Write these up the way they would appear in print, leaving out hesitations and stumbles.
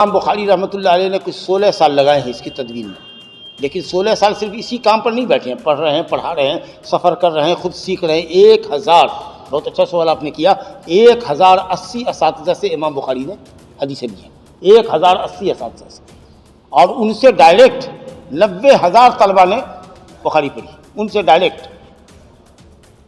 امام بخاری رحمۃ اللہ علیہ نے کچھ 16 سال لگائے ہیں اس کی تدوین میں، لیکن 16 سال صرف اسی کام پر نہیں بیٹھے ہیں، پڑھ رہے ہیں، پڑھا رہے ہیں، سفر کر رہے ہیں، خود سیکھ رہے ہیں۔ 1000 بہت اچھا سوال آپ نے کیا، 1080 اساتذہ سے امام بخاری نے حدیثیں لی ہیں، 1080 اساتذہ سے، اور ان سے ڈائریکٹ 90,000 طلبہ نے بخاری پڑھی، ان سے ڈائریکٹ۔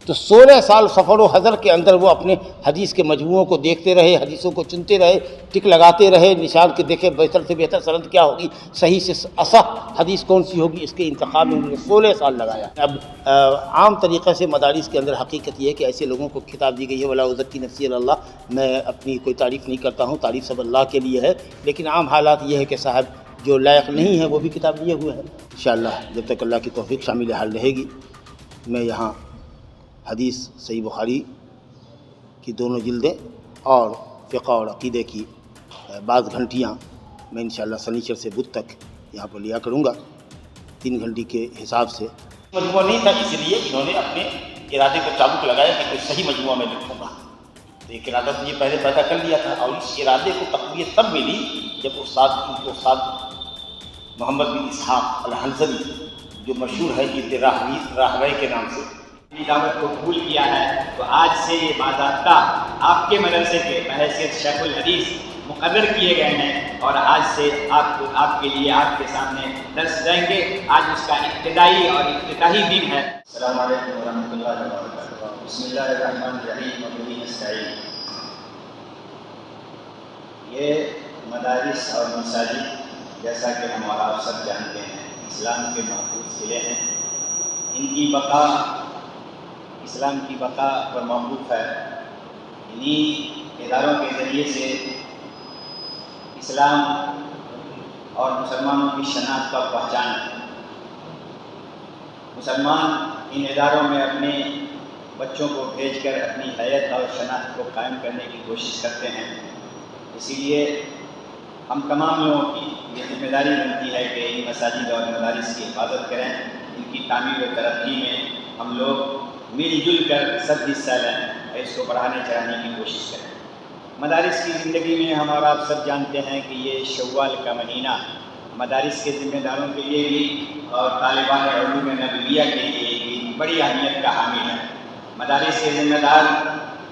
تو 16 سال سفر و حضر کے اندر وہ اپنے حدیث کے مجموعوں کو دیکھتے رہے، حدیثوں کو چنتے رہے، ٹک لگاتے رہے، نشان کے دیکھے بہتر سے بہتر سند کیا ہوگی، صحیح سے اصح حدیث کون سی ہوگی، اس کے انتخاب میں انہوں نے 16 سال لگایا۔ اب عام طریقے سے مدارس کے اندر حقیقت یہ ہے کہ ایسے لوگوں کو کتاب دی گئی ہے، ولا ازکی نفسی الا اللہ، میں اپنی کوئی تعریف نہیں کرتا ہوں، تعریف سب اللہ کے لیے ہے، لیکن عام حالات یہ ہے کہ صاحب جو لائق نہیں ہے وہ بھی کتاب لیے ہوئے ہیں۔ انشاءاللہ جب تک اللہ کی توفیق شامل حال رہے گی، میں یہاں حدیث صحیح بخاری کی دونوں جلدیں اور فقہ اور عقیدے کی بعض گھنٹیاں میں انشاءاللہ سنیچر سے بدھ تک یہاں پر لیا کروں گا، 3 گھنٹے کے حساب سے۔ مجموعہ نہیں تھا، اس لیے انہوں نے اپنے ارادے کو چابک لگایا کہ کوئی صحیح مجموعہ میں لکھوں گا، تو ایک ارادہ تو یہ پہلے پیدا کر لیا تھا، اور اس ارادے کو تقویت تب ملی جب استاد محمد بن اسحاق الحنظلی، جو مشہور ہے ابن راہوی کے نام سے، دعوت کو قبول کیا ہے، تو آج سے یہ باضابطہ آپ کے مدرسے کے بحیثیت شیخ الحدیث مقرر کیے گئے ہیں، اور آج سے آپ کے لیے آپ کے سامنے درس دیں گے۔ آج اس کا ابتدائی اور افتتاحی دن ہے۔ السلام علیکم ورحمۃ اللہ وبرکاتہ۔ بسم اللہ الرحمن الرحیم وبہ نستعین۔ یہ مدارس اور مساجد جیسا کہ ہم اور آپ سب جانتے ہیں اسلام کے محفوظ قلعے ہیں، ان کی بقا اسلام کی بقا پر موقوف ہے۔ انہی اداروں کے ذریعے سے اسلام اور مسلمانوں کی شناخت کا پہچان ہے۔ مسلمان ان اداروں میں اپنے بچوں کو بھیج کر اپنی حیت اور شناخت کو قائم کرنے کی کوشش کرتے ہیں، اسی لیے ہم تمام لوگوں کی یہ ذمہ داری بنتی ہے کہ ان مساجد اور مدارس کی حفاظت کریں، ان کی تعمیر و ترقی میں ہم لوگ مل جل کر سب حصہ لیں اور اس کو بڑھانے چڑھانے کی کوشش کریں۔ مدارس کی زندگی میں ہم اور آپ سب جانتے ہیں کہ یہ شوال کا مہینہ مدارس کے ذمہ داروں کے لیے بھی اور طالبان علوم نبویہ کے لیے بھی بڑی اہمیت کا حامل ہے۔ مدارس کے ذمہ دار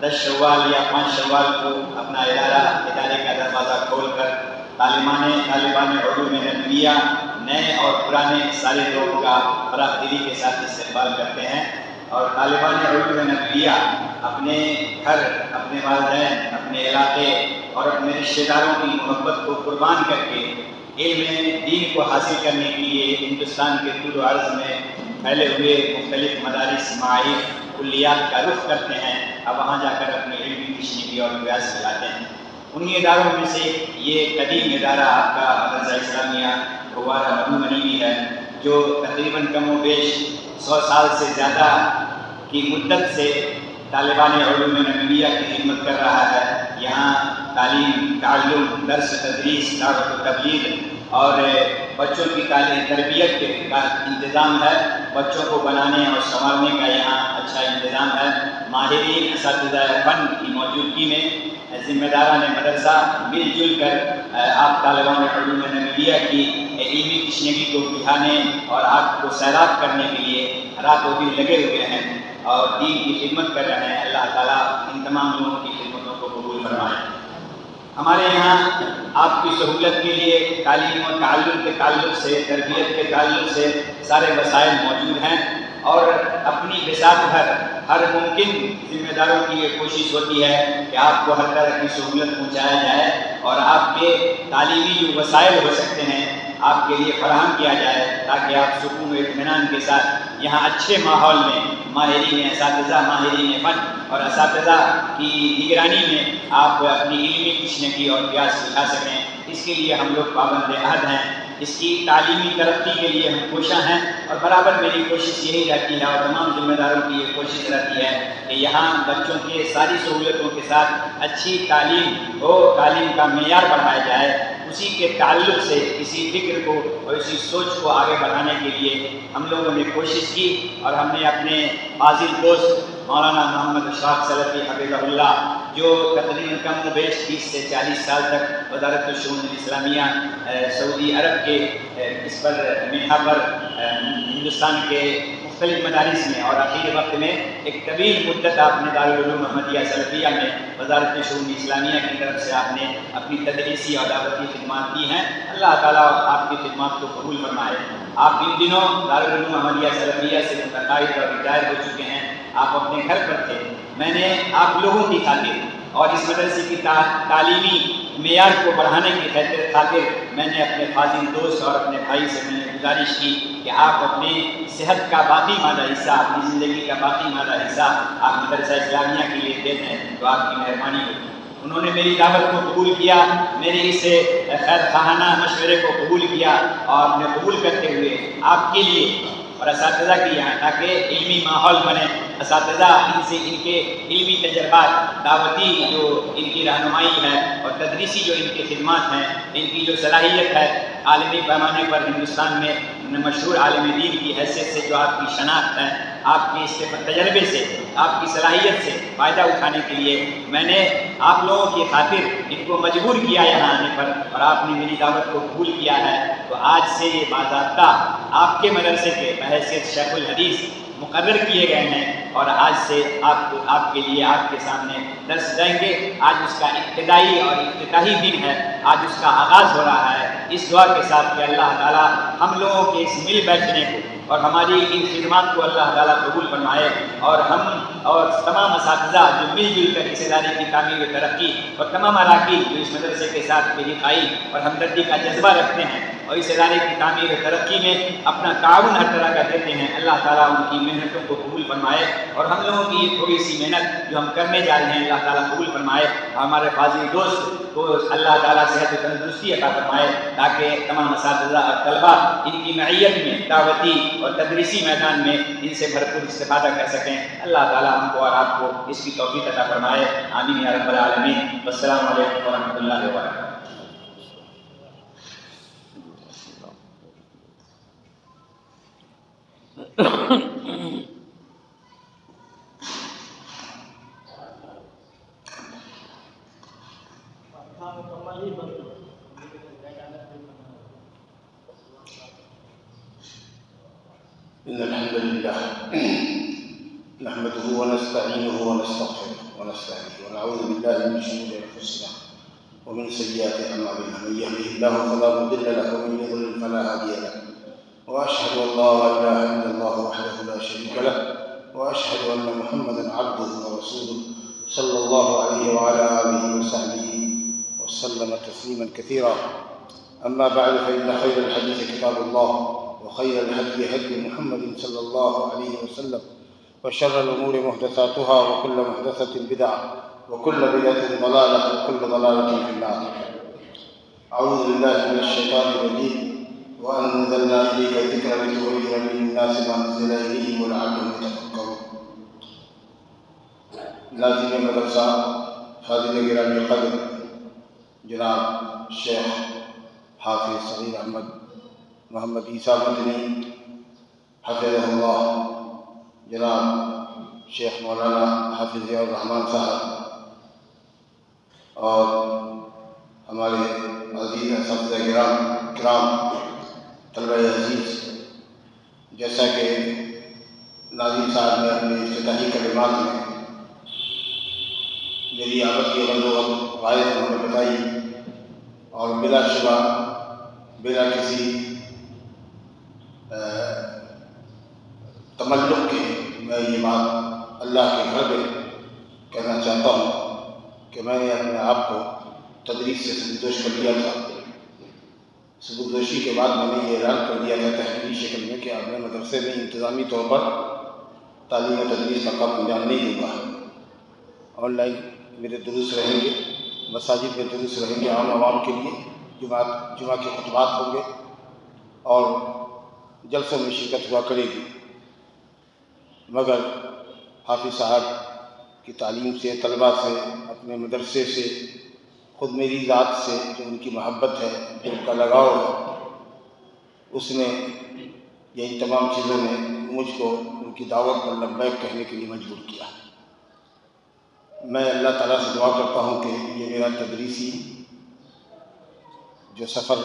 10 شوال یا 5 شوال کو اپنا ادارے کا دروازہ کھول کر طالبان علوم نبویہ نئے اور پرانے سارے لوگوں کا فراخ دلی کے ساتھ استقبال کرتے ہیں، اور طالبان علوم نبویہ اپنے گھر، اپنے والدین، اپنے علاقے اور اپنے رشتہ داروں کی محبت کو قربان کر کے علم دین کو حاصل کرنے کے لیے ہندوستان کے طول و عرض میں پھیلے ہوئے مختلف مدارس، معاہد، کلیات کا رخ کرتے ہیں، اب وہاں جا کر اپنی علمی تشنیعی اور ریاض ملاتے ہیں۔ انہی اداروں میں سے یہ قدیم ادارہ آپ کا مدرسہ اسلامیہ گوارہ مدھوبنی بھی ہے، جو تقریباً کم و بیش 100 سال سے زیادہ کی مدت سے طالبان علوم نبویہ کی خدمت کر رہا ہے۔ یہاں تعلیم، تعلم، درس تدریس، دعوت و تبلیغ اور بچوں کی تربیت کا انتظام ہے، بچوں کو بنانے اور سنوارنے کا یہاں اچھا انتظام ہے۔ ماہرین اساتذہ فن کی موجودگی میں ذمہ داران مدرسہ مل جل کر آپ طالبان علوم نبویہ کی علمی تشنگی کو بڑھانے اور آپ کو سیراب کرنے کے لیے رات و دن لگے ہوئے ہیں اور دین کی خدمت کر رہے ہیں۔ اللہ تعالیٰ ان تمام لوگوں کی خدمتوں کو قبول فرمائے۔ ہمارے یہاں آپ کی سہولت کے لیے تعلیم و تعلم کے تعلق سے، تربیت کے تعلق سے سارے وسائل موجود ہیں، اور اپنی بساط بھر ہر ممکن ذمہ داروں کی یہ کوشش ہوتی ہے کہ آپ کو ہر طرح کی سہولت پہنچایا جائے اور آپ کے تعلیمی جو وسائل ہو سکتے ہیں آپ کے لیے فراہم کیا جائے، تاکہ آپ سکون و اطمینان کے ساتھ یہاں اچھے ماحول میں ماہرین اساتذہ، ماہرین فن اور اساتذہ کی نگرانی میں آپ اپنی علمی تشنگی اور ریاض سکھا سکیں۔ اس کے لیے ہم لوگ پابند عہد ہیں، اس کی تعلیمی ترقی کے لیے ہم کوشاں ہیں، اور برابر میری کوشش یہی رہتی ہے اور تمام ذمہ داروں کی یہ کوشش رہتی ہے کہ یہاں بچوں کے ساری سہولتوں کے ساتھ اچھی تعلیم ہو، تعلیم کا معیار بڑھایا جائے۔ اسی کے تعلق سے اسی فکر کو اور اسی سوچ کو آگے بڑھانے کے لیے ہم لوگوں نے کوشش کی، اور ہم نے اپنے فاضل دوست مولانا محمد اشفاق سلفی حفظہ اللہ جو تقریباً کم و بیش 30 سے 40 سال تک وزارت الشؤون الاسلامیہ سعودی عرب کے اس پر منحا پر ہندوستان کے مختلف مدارس میں اور اخیر وقت میں ایک طویل مدت آپ نے دارالعلوم محمدیہ سلفیہ میں وزارت شؤون اسلامیہ کی طرف سے آپ نے اپنی تدریسی اور دعوتی خدمات کی ہیں. اللہ تعالیٰ آپ کی خدمات کو قبول فرمائے. آپ ان دنوں دارالعلوم محمدیہ سلفیہ سے متقاعد اور ریٹائر ہو چکے ہیں. آپ اپنے گھر پر تھے. میں نے آپ لوگوں کی خاطر اور اس مدرسے کی تعلیمی معیار کو بڑھانے کی خاطر میں نے اپنے فاضل دوست اور اپنے بھائی سے میں نے گزارش کی کہ آپ اپنی صحت کا باقی مادہ حصہ، اپنی زندگی کا باقی مادہ حصہ آپ مدرسہ اسلامیہ کے لیے دے دیں تو آپ کی مہربانی ہوگی. انہوں نے میری دعوت کو قبول کیا، میرے اس خیر خواہانہ مشورے کو قبول کیا اور میں قبول کرتے ہوئے آپ کے لیے اور اساتذہ کی یہاں تاکہ علمی ماحول بنے، اساتذہ ان سے ان کے علمی تجربات، دعوتی جو ان کی رہنمائی ہے اور تدریسی جو ان کی خدمات ہیں، ان کی جو صلاحیت ہے عالمی پیمانے پر ہندوستان میں مشہور عالم دین کی حیثیت سے جو آپ کی شناخت ہے، آپ کی اس کے تجربے سے، آپ کی صلاحیت سے فائدہ اٹھانے کے لیے میں نے آپ لوگوں کی خاطر ان کو مجبور کیا یہاں آنے پر اور آپ نے میری دعوت کو قبول کیا ہے. تو آج سے یہ باضابطہ آپ کے مدرسے کے بحیثیت شیخ الحدیث مقرر کیے گئے ہیں اور آج سے آپ کے لیے آپ کے سامنے درس دیں گے. آج اس کا ابتدائی اور افتتاحی دن ہے، آج اس کا آغاز ہو رہا ہے. اس دعا کے ساتھ کہ اللہ تعالیٰ ہم لوگوں کے اس مل بیٹھنے کو اور ہماری ان خدمات کو اللہ تعالیٰ قبول فرمائے اور ہم اور تمام اساتذہ جو مل جل کر اس ادارے کی تعمیر و ترقی اور تمام اراکین جو اس مدرسے کے ساتھ بے اور ہمدردی کا جذبہ رکھتے ہیں اور اس ادارے کی تعمیر و ترقی میں اپنا تعاون ہر طرح کا دیتے ہیں، اللہ تعالیٰ ان کی محنتوں کو قبول فرمائے اور ہم لوگوں کی یہ تھوڑی سی محنت جو ہم کرنے جا رہے ہیں اللہ تعالیٰ قبول فرمائے. ہمارے فاضل دوست کو اللہ تعالیٰ صحت و تندرستی عطا فرمائے تاکہ تمام اساتذہ اور طلباء ان کی معیت میں دعوتی اور تدریسی میدان میں ان سے بھرپور استفادہ کر سکیں. اللہ تعالیٰ ہم کو اور آپ کو اس کی توفیق عطا فرمائے. آمین یا رب العالمین. والسلام علیکم ورحمۃ اللہ وبرکاتہ. إن الحمد لله نحمده ونستعينه ونستغفره ونستهديه ونعوذ بالله من شرور أنفسنا ومن سيئات أعمالنا. من يهده الله فلا مضل له ومن يضلل فلا هادي له. وأشهد أن لا إله إلا الله وحده لا شريك له وأشهد أن محمدا عبده ورسوله صلى الله عليه وعلى آله وصحبه وسلم تسليما كثيرا. أما بعد فإن خير الحديث كتاب الله وخير الهدي هدي محمد صلى الله عليه وسلم وشر الأمور محدثاتها وكل محدثة بدعة وكل بدعة ضلالة وكل ضلالة في النار. أعوذ بالله من الشيطان الرجيم. وأنزلنا إليك الذكر لتبين للناس ما نزل إليهم ولعلهم يتفكرون. ناظرین مدرسہ فاضل گرامی قدر جناب شیخ حافظ صغیر احمد محمد عیسیٰ مدنی حفظہ اللہ، جناب شیخ مولانا حافظ الرحمن صاحب اور ہمارے عزیز اساتذہ کرام طلبہ عزیز، جیسا کہ ناظم صاحب نے اپنے افتتاحی کلمات میں میری آمد کی غائب انہوں نے بتائی اور بلا شبہ بلا کسی تملق کے میں یہ بات اللہ کے گھر میں کہنا چاہتا ہوں کہ میں نے اپنے آپ کو تدریس سے سبکدوش کر لیا تھا. سبکدوشی کے بعد میں نے یہ اعلان کر دیا تھا تحریری شکل میں کہ اب میں مدرسے میں انتظامی طور پر تعلیم و تدریس کا کام انجام نہیں دوں گا. آن لائن میرے دروس رہیں گے، مساجد میں دروس رہیں گے عام عوام کے لیے، جمعہ کے خطبات ہوں گے اور جلسوں میں شرکت ہوا کرے گی. مگر حافظ صاحب کی تعلیم سے، طلباء سے، اپنے مدرسے سے، خود میری ذات سے جو ان کی محبت ہے، جو ان کا لگاؤ ہے، اس نے یہی تمام چیزوں نے مجھ کو ان کی دعوت پر لبیک کہنے کے لیے مجبور کیا. میں اللہ تعالیٰ سے دعا کرتا ہوں کہ یہ میرا تدریسی جو سفر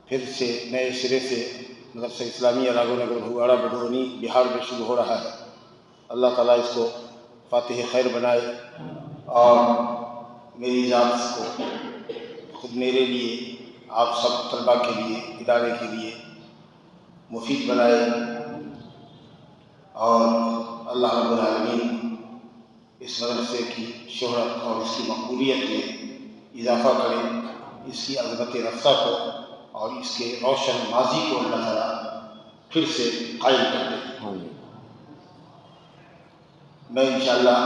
پھر سے نئے سرے سے مدرسہ اسلامیہ راگھو نگر بھگواڑہ بدونی بہار میں شروع ہو رہا ہے، اللہ تعالیٰ اس کو فاتح خیر بنائے اور میری ذات کو خود میرے لیے، آپ سب طلباء کے لیے، ادارے کے لیے مفید بنائے، اور اللہ رب العالمین اس مدرسے کی شہرت اور اس کی مقبولیت میں اضافہ کرے، اس کی عظمت رفسہ کو اور اس کے روشن ماضی کو اللہ تعالیٰ پھر سے قائم کر دے۔ میں انشاءاللہ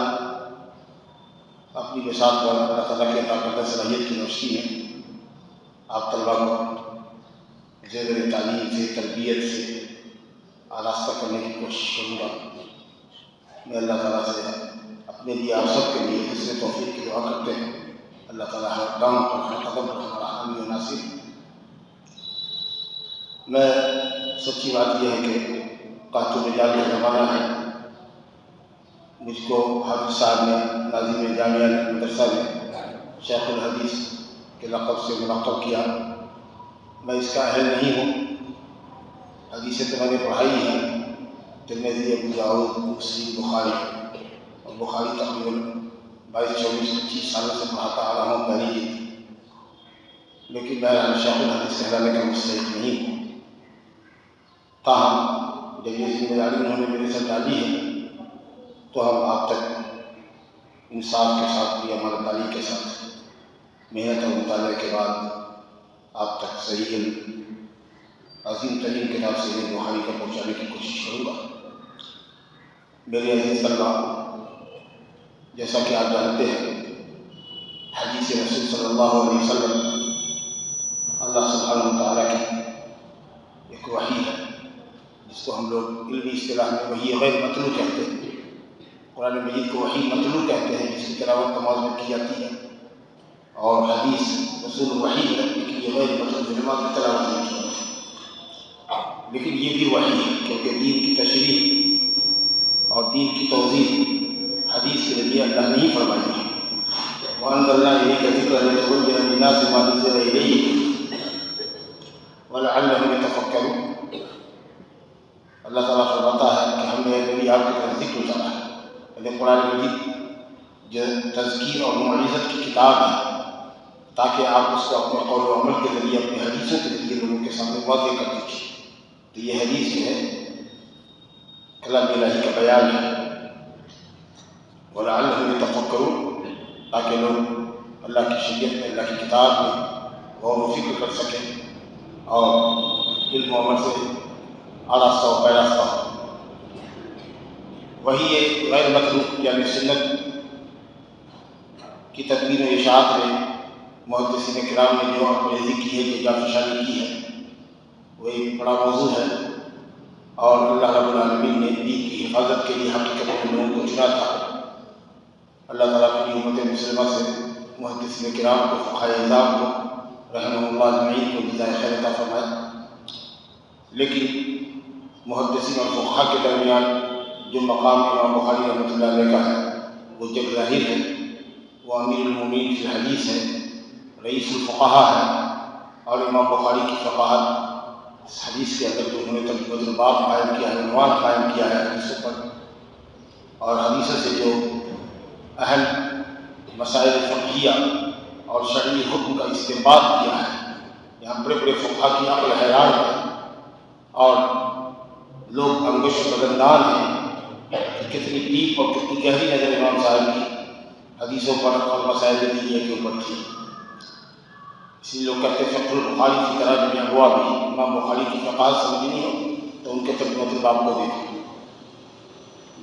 اپنی بساط پر اللہ تعالیٰ کے عطا کردہ صلاحیت کی روشنی میں آپ طلباء کو زیور تعلیم سے، تربیت سے آراستہ کرنے کی کوشش کروں گا۔ میں اللہ تعالیٰ سے اپنے لیے، آپ سب کے لیے حسن توفیق کی دعا کرتے ہیں۔ اللہ تعالیٰ ہر کام پر، ہر قدم پر ہمارا حامی و ناصر۔ میں سچی بات یہ ہے کہ قحط رجال کا زمانہ ہے، مجھ کو حافظ صاحب نے ناظم جامعہ مدرسہ میں شیخ الحدیث کے لقب سے ملقب کیا۔ میں اس کا اہل نہیں ہوں، حدیثیں تو میں نے پڑھائی ہیں، ترمذی، ابو داؤد، مسلم، بخاری، اور بخاری تقریباً 22-24-25 سالوں سے پڑھاتا آ رہا ہوں پہلی جلد، لیکن میں شیخ الحدیث کہلانے کا مستحق نہیں ہوں۔ تاہم جب یہ ذمہ داری انہوں نے میرے ساتھ ڈالی ہے تو ہم آپ تک انصاف کے ساتھ بھی، امانتداری کے ساتھ، محنت اور مطالعے کے بعد آپ تک صحیح علم، عظیم ترین کتاب صحیح بخاری کو پہنچانے کی کوشش کروں گا۔ میرے عزیز طلباء، جیسا کہ آپ جانتے ہیں، حدیث رسول صلی اللہ علیہ وسلم اللہ سبحانہ وتعالیٰ کی ایک وحی ہے، جس کو ہم لوگ علمی اصطلاح میں وحی غیر متلو کہتے ہیں۔ قرآن مجید کو وحی متلو کہتے ہیں، جس کی تلاوت نماز میں کی جاتی ہے، اور حدیث رسول وحی ہے، لیکن یہ غیر متلو نماز میں تلاوت نہیں کی جاتی، لیکن یہ بھی وحی ہے، کیونکہ دین کی تشریح اور دین کی توضیح حدیث کے ذریعے اللہ نے ہی فرمائی ہے۔ وَأَنزَلْنَا إِلَيْكَ ذِكْرًا لِتُبَيِّنَ لِلنَّاسِ مَا نُزِّلَ إِلَيْهِمْ وَلَعَلَّهُمْ يَتَفَكَّرُونَ۔ اللہ تعالیٰ فرماتا ہے کہ ہم نے نبی آپ کی طرف ذکر اتارا ہے، یعنی قرآن مجید جو تذکیر اور موعظت کی کتاب ہے، تاکہ آپ اس کو اپنے قول و عمل کے ذریعے، اپنے حدیثوں کے ذریعے لوگوں کے سامنے واضح کر دیجیے۔ تو یہ حدیث جو ہے کلام الہی کا بیان ہے، وَلَعَلَّهُمْ يَتَفَكَّرُونَ، تاکہ لوگ اللہ کی شریعت میں، اللہ کی کتاب میں غور و فکر کر سکیں اور علم و عمل سے آراستہ و پیراستہ ہو۔ وہی ایک غیر مطلوب یعنی سنت کی تدوین و اشاعت میں محدثین کرام نے جو انگریزی کی ہے، جو جافشانی کی ہے، وہ ایک بڑا موضوع ہے، اور اللہ رب العالمین نے دین کی حفاظت کے لیے حقیقت میں لوگوں کو چنا تھا۔ اللہ تعالیٰ کی امت مسلمہ سے محدثین کرام کو، فقہاء اعظام کو رحمہ اللہ اجمعین کو جزائے خیر عطا فرمائے۔ لیکن محدثین اور فقہاء کے درمیان جو مقام امام بخاری رحمۃ اللہ علیہ کا ہے، وہ جگ ظاہر ہے، وہ امیر المومنین فی الحدیث ہے، رئیس الفقہاء ہے، اور امام بخاری کی فقاہت اس حدیث کے اندر جو انہوں نے ترتیب الباب قائم کیا ہے، عنوان قائم کیا ہے حدیثوں پر، اور حدیثوں سے جو اہم مسائل فقہیہ اور شرعی حکم کا استنباط کیا ہے، یہاں بڑے بڑے فقہاء کی عقل حیران ہے، اور لوگ انگشت بدندان ہیں کہ کتنی ڈیپ اور کتنی گہری نظر امام صاحب کی حدیثوں پر اور مسائل دینیہ کے اوپر تھی۔ اس لیے لوگ کہتے ہیں فقہ البخاری کی طرح جو ہوا بھی امام بخاری کی فقاہت سمجھنی ہو تو ان کے ترجمۃ الباب کو دیکھیں۔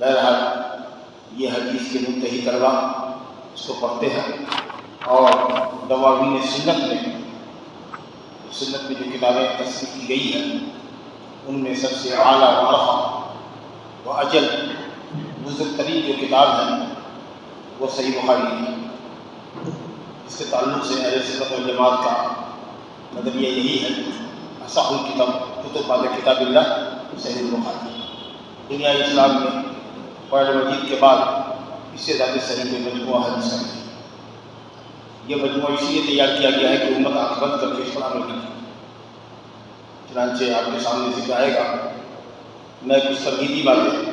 بہرحال یہ حدیث کے منتہی طلبہ اس کو پڑھتے ہیں، اور دواوین سنت میں جو کتابیں تصنیف کی گئی ہیں، ان میں سب سے اعلیٰ و ارفع و اجل بزرگ ترین جو کتاب ہے وہ صحیح بخاری ہے۔ اس کے تعلق سے اہل سنت والجماعت کا نظریہ یہی ہے، اصح الکتاب کتب بعد کتاب اللہ صحیح بخاری۔ دنیا اسلام میں قرآن مجید کے بعد اس سے زیادہ صحیح کوئی مجموعہ حدیث کا نہیں. یہ مجموعہ اسی لیے تیار کیا گیا ہے کہ امت آنکھ بند کر کے اس پر عمل کرے. چنانچہ آپ کے سامنے ذکر آئے گا. میں کچھ ترغیبی باتیں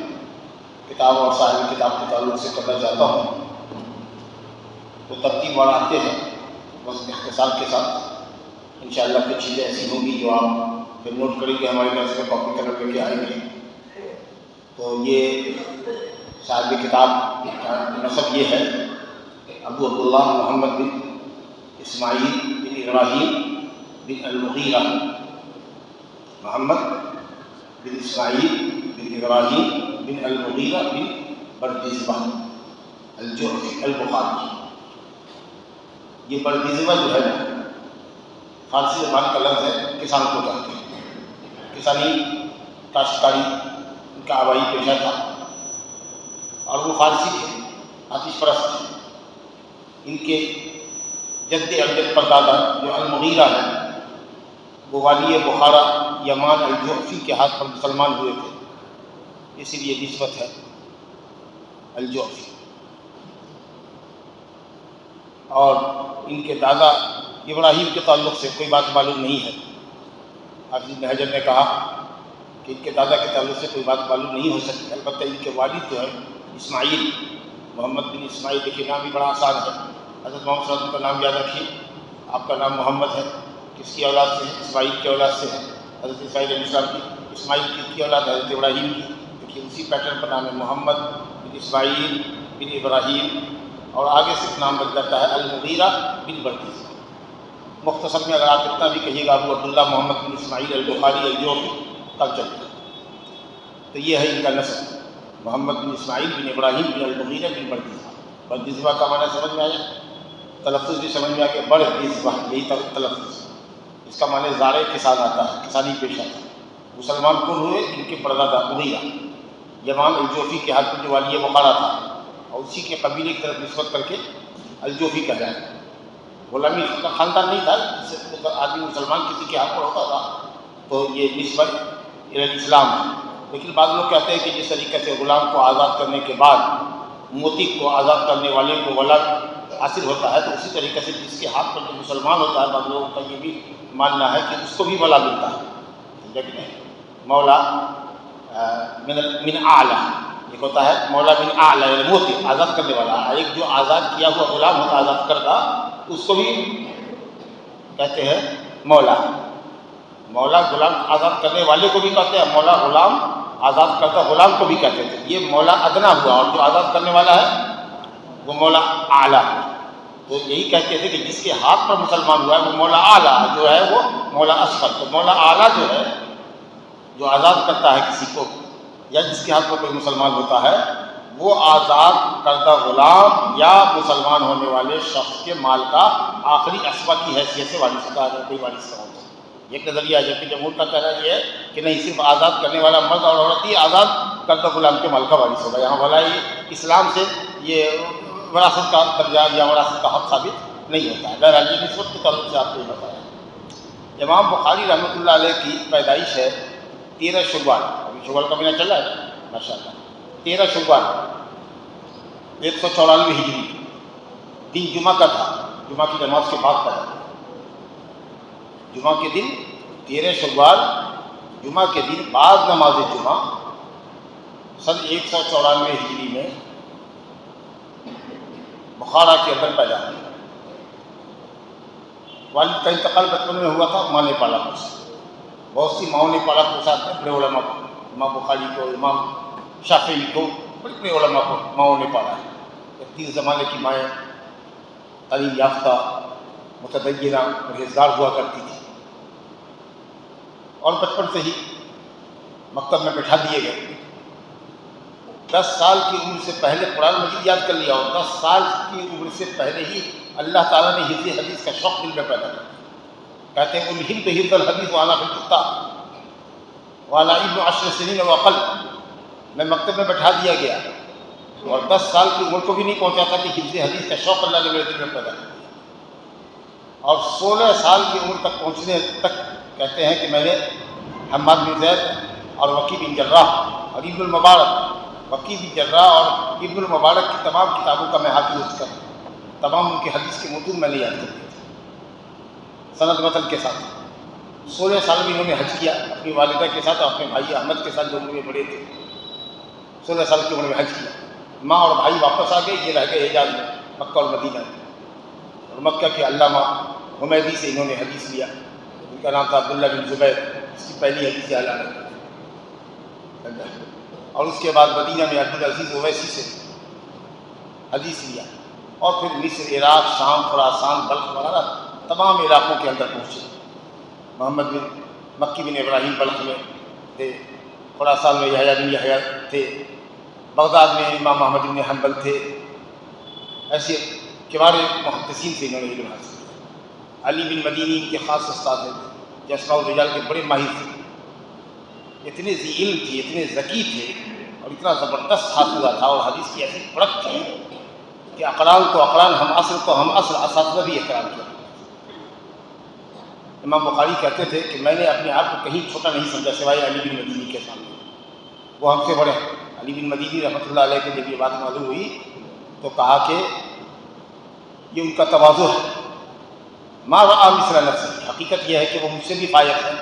کتاب اور صاحب کتاب کے تعلق سے کرنا چاہتا ہوں. تو ترتیب بڑھاتے ہیں بس اختصار کے ساتھ. انشاءاللہ کچھ چیزیں ایسی ہوں گی جو آپ پھر نوٹ کریں گے ہمارے درس میں کاپی کر لے کے آئیں گے. تو یہ صاحب کتاب کا نسب یہ ہے ابو عبداللہ محمد بن اسماعیل بن ابراہیم بن المغیرہ. محمد بن اسماعیل بن ابراہیم بن المغیرہ بن بردیزبہ الجعفی البخاری. یہ بردیزبہ جو ہے فارسی زبان کا لفظ ہے، کسان کو کہتے ہیں. کسانی کاشتکاری ان کا آبائی پیشہ تھا اور وہ فارسی تھے، آتش پرست تھے. ان کے جد اجد پردادا جو المغیرہ ہے وہ والی بخارا یمان الجعفی کے ہاتھ پر مسلمان ہوئے تھے، اسی لیے نسبت ہے الجعفی. اور ان کے دادا ابراہیم کے تعلق سے کوئی بات معلوم نہیں ہے. حافظ ابن حجر نے کہا کہ ان کے دادا کے تعلق سے کوئی بات معلوم نہیں ہو سکتی. البتہ ان کے والد جو ہے اسماعیل محمد بن اسماعیل، دیکھیے نام بھی بڑا آسان ہے. حضرت محمد صلی اللہ علیہ وسلم کا نام یاد رکھیے. آپ کا نام محمد ہے، کس کی اولاد سے ہے؟ اسماعیل کی اولاد سے ہے. حضرت اسماعیل علیہ السلام کی اسماعیل کی اولاد ہے حضرت ابراہیم کی. دیکھیے اسی پیٹرن پر نام ہے محمد بن اسماعیل بن ابراہیم، اور آگے صرف نام بن جاتا ہے المغیرہ بن بردیزبہ. مختصر میں اگر آپ اتنا بھی کہیے گا ابو عبداللہ محمد بن اسماعیل البخاری الجعفی تب چل جائے. تو یہ ہے ان کا نسب، محمد بن اسماعیل بن ابراہیم بن المغیرہ بن بردیزبہ. بردیزبہ کا معنی سمجھ میں آیا، تلفظ بھی سمجھ میں آ گیا. بردیزبہ یہی تلفظ. اس کا معنی زارع کسان آتا ہے، کسانی پیشہ تھا. مسلمان کون ہوئے؟ ان کے پردادا مغیرہ یمان الجعفی کے ہاتھ میں جو والی بخارا تھا، اور اسی کے قبیلے کی طرف نسبت کر کے الجعفی کہلایا. غلامی کا خاندان نہیں تھا، جس سے آدمی مسلمان کسی کے ہاتھ پر ہوتا تھا تو یہ نسبت اسلام ہے. لیکن بعض لوگ کہتے ہیں کہ جس طریقے سے غلام کو آزاد کرنے کے بعد موتی کو آزاد کرنے والے کو ولا حاصل ہوتا ہے، تو اسی طریقے سے جس کے ہاتھ پر جو مسلمان ہوتا ہے بعض لوگوں کا یہ بھی ماننا ہے کہ اس کو بھی ولا ملتا ہے. لیکن مولا من اعلیٰ ایک ہوتا ہے، مولا من اعلیٰ یعنی موتی آزاد کرنے والا. ایک جو آزاد کیا ہوا غلام ہوتا آزاد کردہ، اس کو بھی کہتے ہیں مولا. مولا غلام آزاد کرنے والے کو بھی کہتے ہیں مولا، غلام آزاد کردہ غلام کو بھی کہتے تھے. یہ مولا ادنا ہوا، اور جو آزاد کرنے والا ہے وہ مولا اعلیٰ ہوا. تو یہی کہتے تھے کہ جس کے ہاتھ پر مسلمان ہوا ہے وہ مولا اعلیٰ، جو ہے وہ مولا اصغر. تو مولا اعلیٰ جو ہے جو آزاد کرتا ہے کسی کو، یا جس کے ہاتھ پر کوئی مسلمان ہوتا ہے، وہ آزاد کردہ غلام یا مسلمان ہونے والے شخص کے مال کا آخری عصبہ کی حیثیت سے وارث ہوتا ہے. کوئی وارث کا ہوتا ہے. ایک نظریہ ہے، جبکہ جمہور کا کہنا یہ ہے کہ نہیں، صرف آزاد کرنے والا مرد اور عورت ہی آزاد کردہ غلام کے مال کا وارث ہوگا. یہاں ولائی اسلام سے یہ وراثت کا درجہ یا وراثت کا حق ثابت نہیں ہوتا ہے. بہرحال یہ نسبت کے تعلق سے آپ کو یہ بتایا. امام بخاری رحمۃ اللہ علیہ کی پیدائش ہے 13 شوال. ابھی شوال کا مہینہ چل رہا ہے ماشاء اللہ. 13 شوال 194 ہجری، دن جمعہ کا تھا. جمعہ کی نماز کے بعد پڑھا. جمعہ کے دن 13 شوال، جمعہ کے دن بعد نماز جمعہ سن 194 ہجری میں بخارا کے اندر پیدا ہوئی. والد کا انتقال بچپن میں ہوا تھا، ماں نے پالا پوسا. بہت سی ماؤں نے پالا پوسا اپنے بڑے علماء کو، امام بخاری کو، امام شافعی کو، بڑے بڑے علماء کو ماؤں نے پالا ہے. تین زمانے کی مائیں تعلیم یافتہ، متدینہ، پرہیزگار ہوا کرتی تھی، اور بچپن سے ہی مکتب میں بٹھا دیے گئے. 10 سال کی عمر سے پہلے قرآن مجید یاد کر لیا، اور 10 سال کی عمر سے پہلے ہی اللہ تعالیٰ نے حفظ حدیث کا شوق دل میں پیدا کر دیا. کہتے ہیں الہمت حفظ الحدیث وانا فی الکتاب وانا ابن 10 سنین وقل. میں مکتب میں بٹھا دیا گیا اور 10 سال کی عمر کو بھی نہیں پہنچا تھا کہ حفظ حدیث کا شوق اللہ نے میرے دل میں پیدا کر دیا. اور 16 سال کی عمر تک پہنچنے تک کہتے ہیں کہ میں نے حماد بن زید اور وکیع بن جراح اور ابن المبارک وکی بن جراح اور ابن المبارک کی تمام کتابوں کا میں حافظ ہو چکا ہوں، تمام ان کے حدیث کے متون میں نے یاد کر دیے تھے سند متن کے ساتھ۔ 16 سال میں انہوں نے حج کیا اپنی والدہ کے ساتھ اور اپنے بھائی احمد کے ساتھ جو عمر میں بڑے تھے، 16 سال کی عمر میں حج کیا۔ ماں اور بھائی واپس آ گئے، یہ رہ گئے حجاز میں، مکہ اور مدینہ میں۔ اور مکہ کے علامہ حمیدی سے انہوں نے حدیث لیا، ان کا نام تھا عبداللہ بن زبیر، اس کی پہلی حدیث اعلان ہے۔ اور اس کے بعد مدینہ میں عبدالعزیز اویسی سے حدیث لیا، اور پھر مصر، عراق، شام، خراسان، بلخ وغیرہ تمام علاقوں کے اندر پہنچے۔ محمد بن مکی بن ابراہیم بلخ میں تھے، خراسان میں یحییٰ بن یحییٰ تھے، بغداد میں امام محمد بن حنبل تھے۔ ایسے کبار محدثین سے انہوں نے علم حاصل کیا۔ علی بن مدینی ان کے خاص استاد ہیں، جو اسماء الرجال کے بڑے ماہر تھے، اتنے ذی علم تھے، اتنے ذکی تھے، اور اتنا زبردست حافظہ تھا، اور حدیث کی ایسی پڑک تھی کہ اقران کو اقران، ہم اصل کو ہم اصل، اساتذہ بھی احترام کیا۔ امام بخاری کہتے تھے کہ میں نے اپنے آپ کو کہیں چھوٹا نہیں سمجھا سوائے علی بن مدینی کے سامنے، وہ ہم سے بڑے ہیں۔ علی بن مدینی رحمۃ اللہ علیہ کو جب یہ بات معلوم ہوئی تو کہا کہ یہ ان کا تواضع ہے، ما رأى مثل نفسه، حقیقت یہ ہے کہ وہ مجھ سے بھی فائق ہے،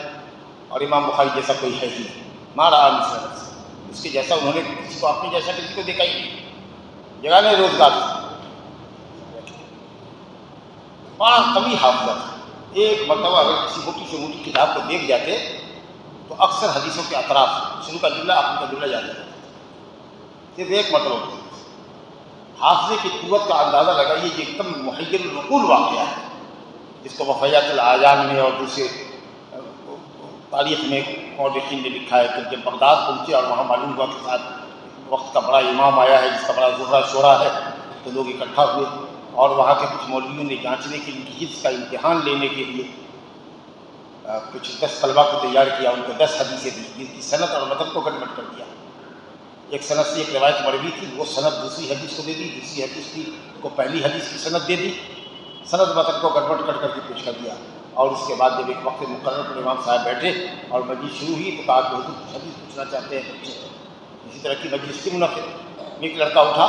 اور امام بخاری جیسا کوئی ہے ہی نہیں، ما رأى مثل نفسه، اس کے جیسا انہوں نے کسی کو اپنے جیسا کسی کو دیکھا ہی نہیں، جگہ نے روزگار بڑا قوی حافظہ تھا۔ ایک مرتبہ اگر کسی موٹی سے موٹی کتاب کو دیکھ جاتے تو اکثر حدیثوں کے اطراف شروع کا جملہ آخر کا جملہ یاد رہتا تھا، صرف ایک مرتبہ ہوتی۔ حافظے کی قوت کا اندازہ لگائیے، یہ ایک دم محیر العقول واقعہ ہے، جس کو وفیات الاعیان میں اور دوسرے تاریخ میں مورخین نے لکھا ہے کہ جب بغداد پہنچے اور وہاں معلوم ہوا کہ ساتھ وقت کا بڑا امام آیا ہے جس کا بڑا زہرہ شہرہ ہے، تو لوگ اکٹھا ہوئے، اور وہاں کے کچھ مولویوں نے جانچنے کے لیے حفظ کا امتحان لینے کے لیے کچھ 10 طلبہ کو تیار کیا، ان کو 10 حدیثیں دی، جن کی سند اور متن کو گڑبڑ کر دیا۔ ایک سند سے ایک روایت مروی تھی، وہ سند دوسری حدیث کو دے دی، دوسری حدیث کی کو پہلی حدیث کی سند دے دی، سند متن کو گڑبڑ کر کے پیش کر دیا۔ اور اس کے بعد جب ایک وقت مقرر پر امام صاحب بیٹھے اور مجلس شروع ہوئی تو کہا کہ حضور کچھ حدیث پوچھنا چاہتے ہیں پوچھیں۔ اسی طرح کی مجلس کی منعقد، ایک لڑکا اٹھا،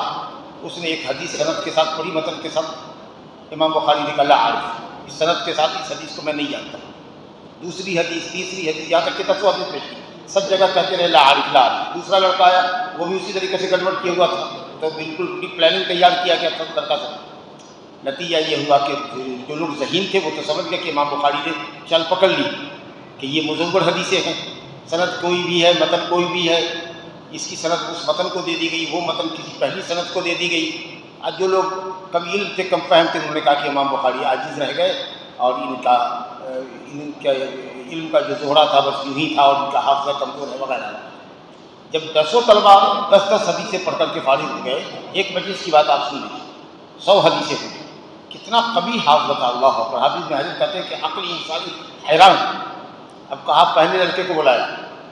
اس نے ایک حدیث سند کے ساتھ پڑھی، متن کے ساتھ۔ امام بخاری نے کہا لا عارف، اس سند کے ساتھ اس حدیث کو میں نہیں جانتا۔ دوسری حدیث، تیسری حدیث، یہاں تک کہ 10 حدیث پیش کی، سب جگہ کہتے رہے لا عارف لا عارف۔ دوسرا لڑکا آیا، وہ بھی اسی طریقے سے گڑبڑ کیا ہوا تھا، تو بالکل پوری پلاننگ تیار کیا گیا سب لڑکا سے۔ نتیجہ یہ ہوا کہ جو لوگ ذہین تھے وہ تو سمجھ گئے کہ امام بخاری نے چل پکڑ لی کہ یہ مزور حدیثیں ہیں، سند کوئی بھی ہے، متن کوئی بھی ہے، اس کی سند اس متن کو دے دی گئی، وہ متن کسی پہلی سند کو دے دی گئی۔ آج جو لوگ کم علم تھے، کم فہم تھے، انہوں نے کہا کہ امام بخاری عاجز رہ گئے، اور ان کا علم کا جو زہرہ تھا بس یوں ہی تھا، اور ان کا حافظہ کمزور ہے وغیرہ۔ جب 10 طلبہ 10 حدیثیں پڑھ کر کے فارغ ہو گئے، ایک مجلس کی بات آپ سن لیجیے، 100 حدیثیں ہوئی، کتنا قوی حافظہ تھا، اللہ اکبر۔ حافظ بن حجر کہتے ہیں کہ عقل انسانی حیران۔ اب کہا پہلے لڑکے کو بلایا،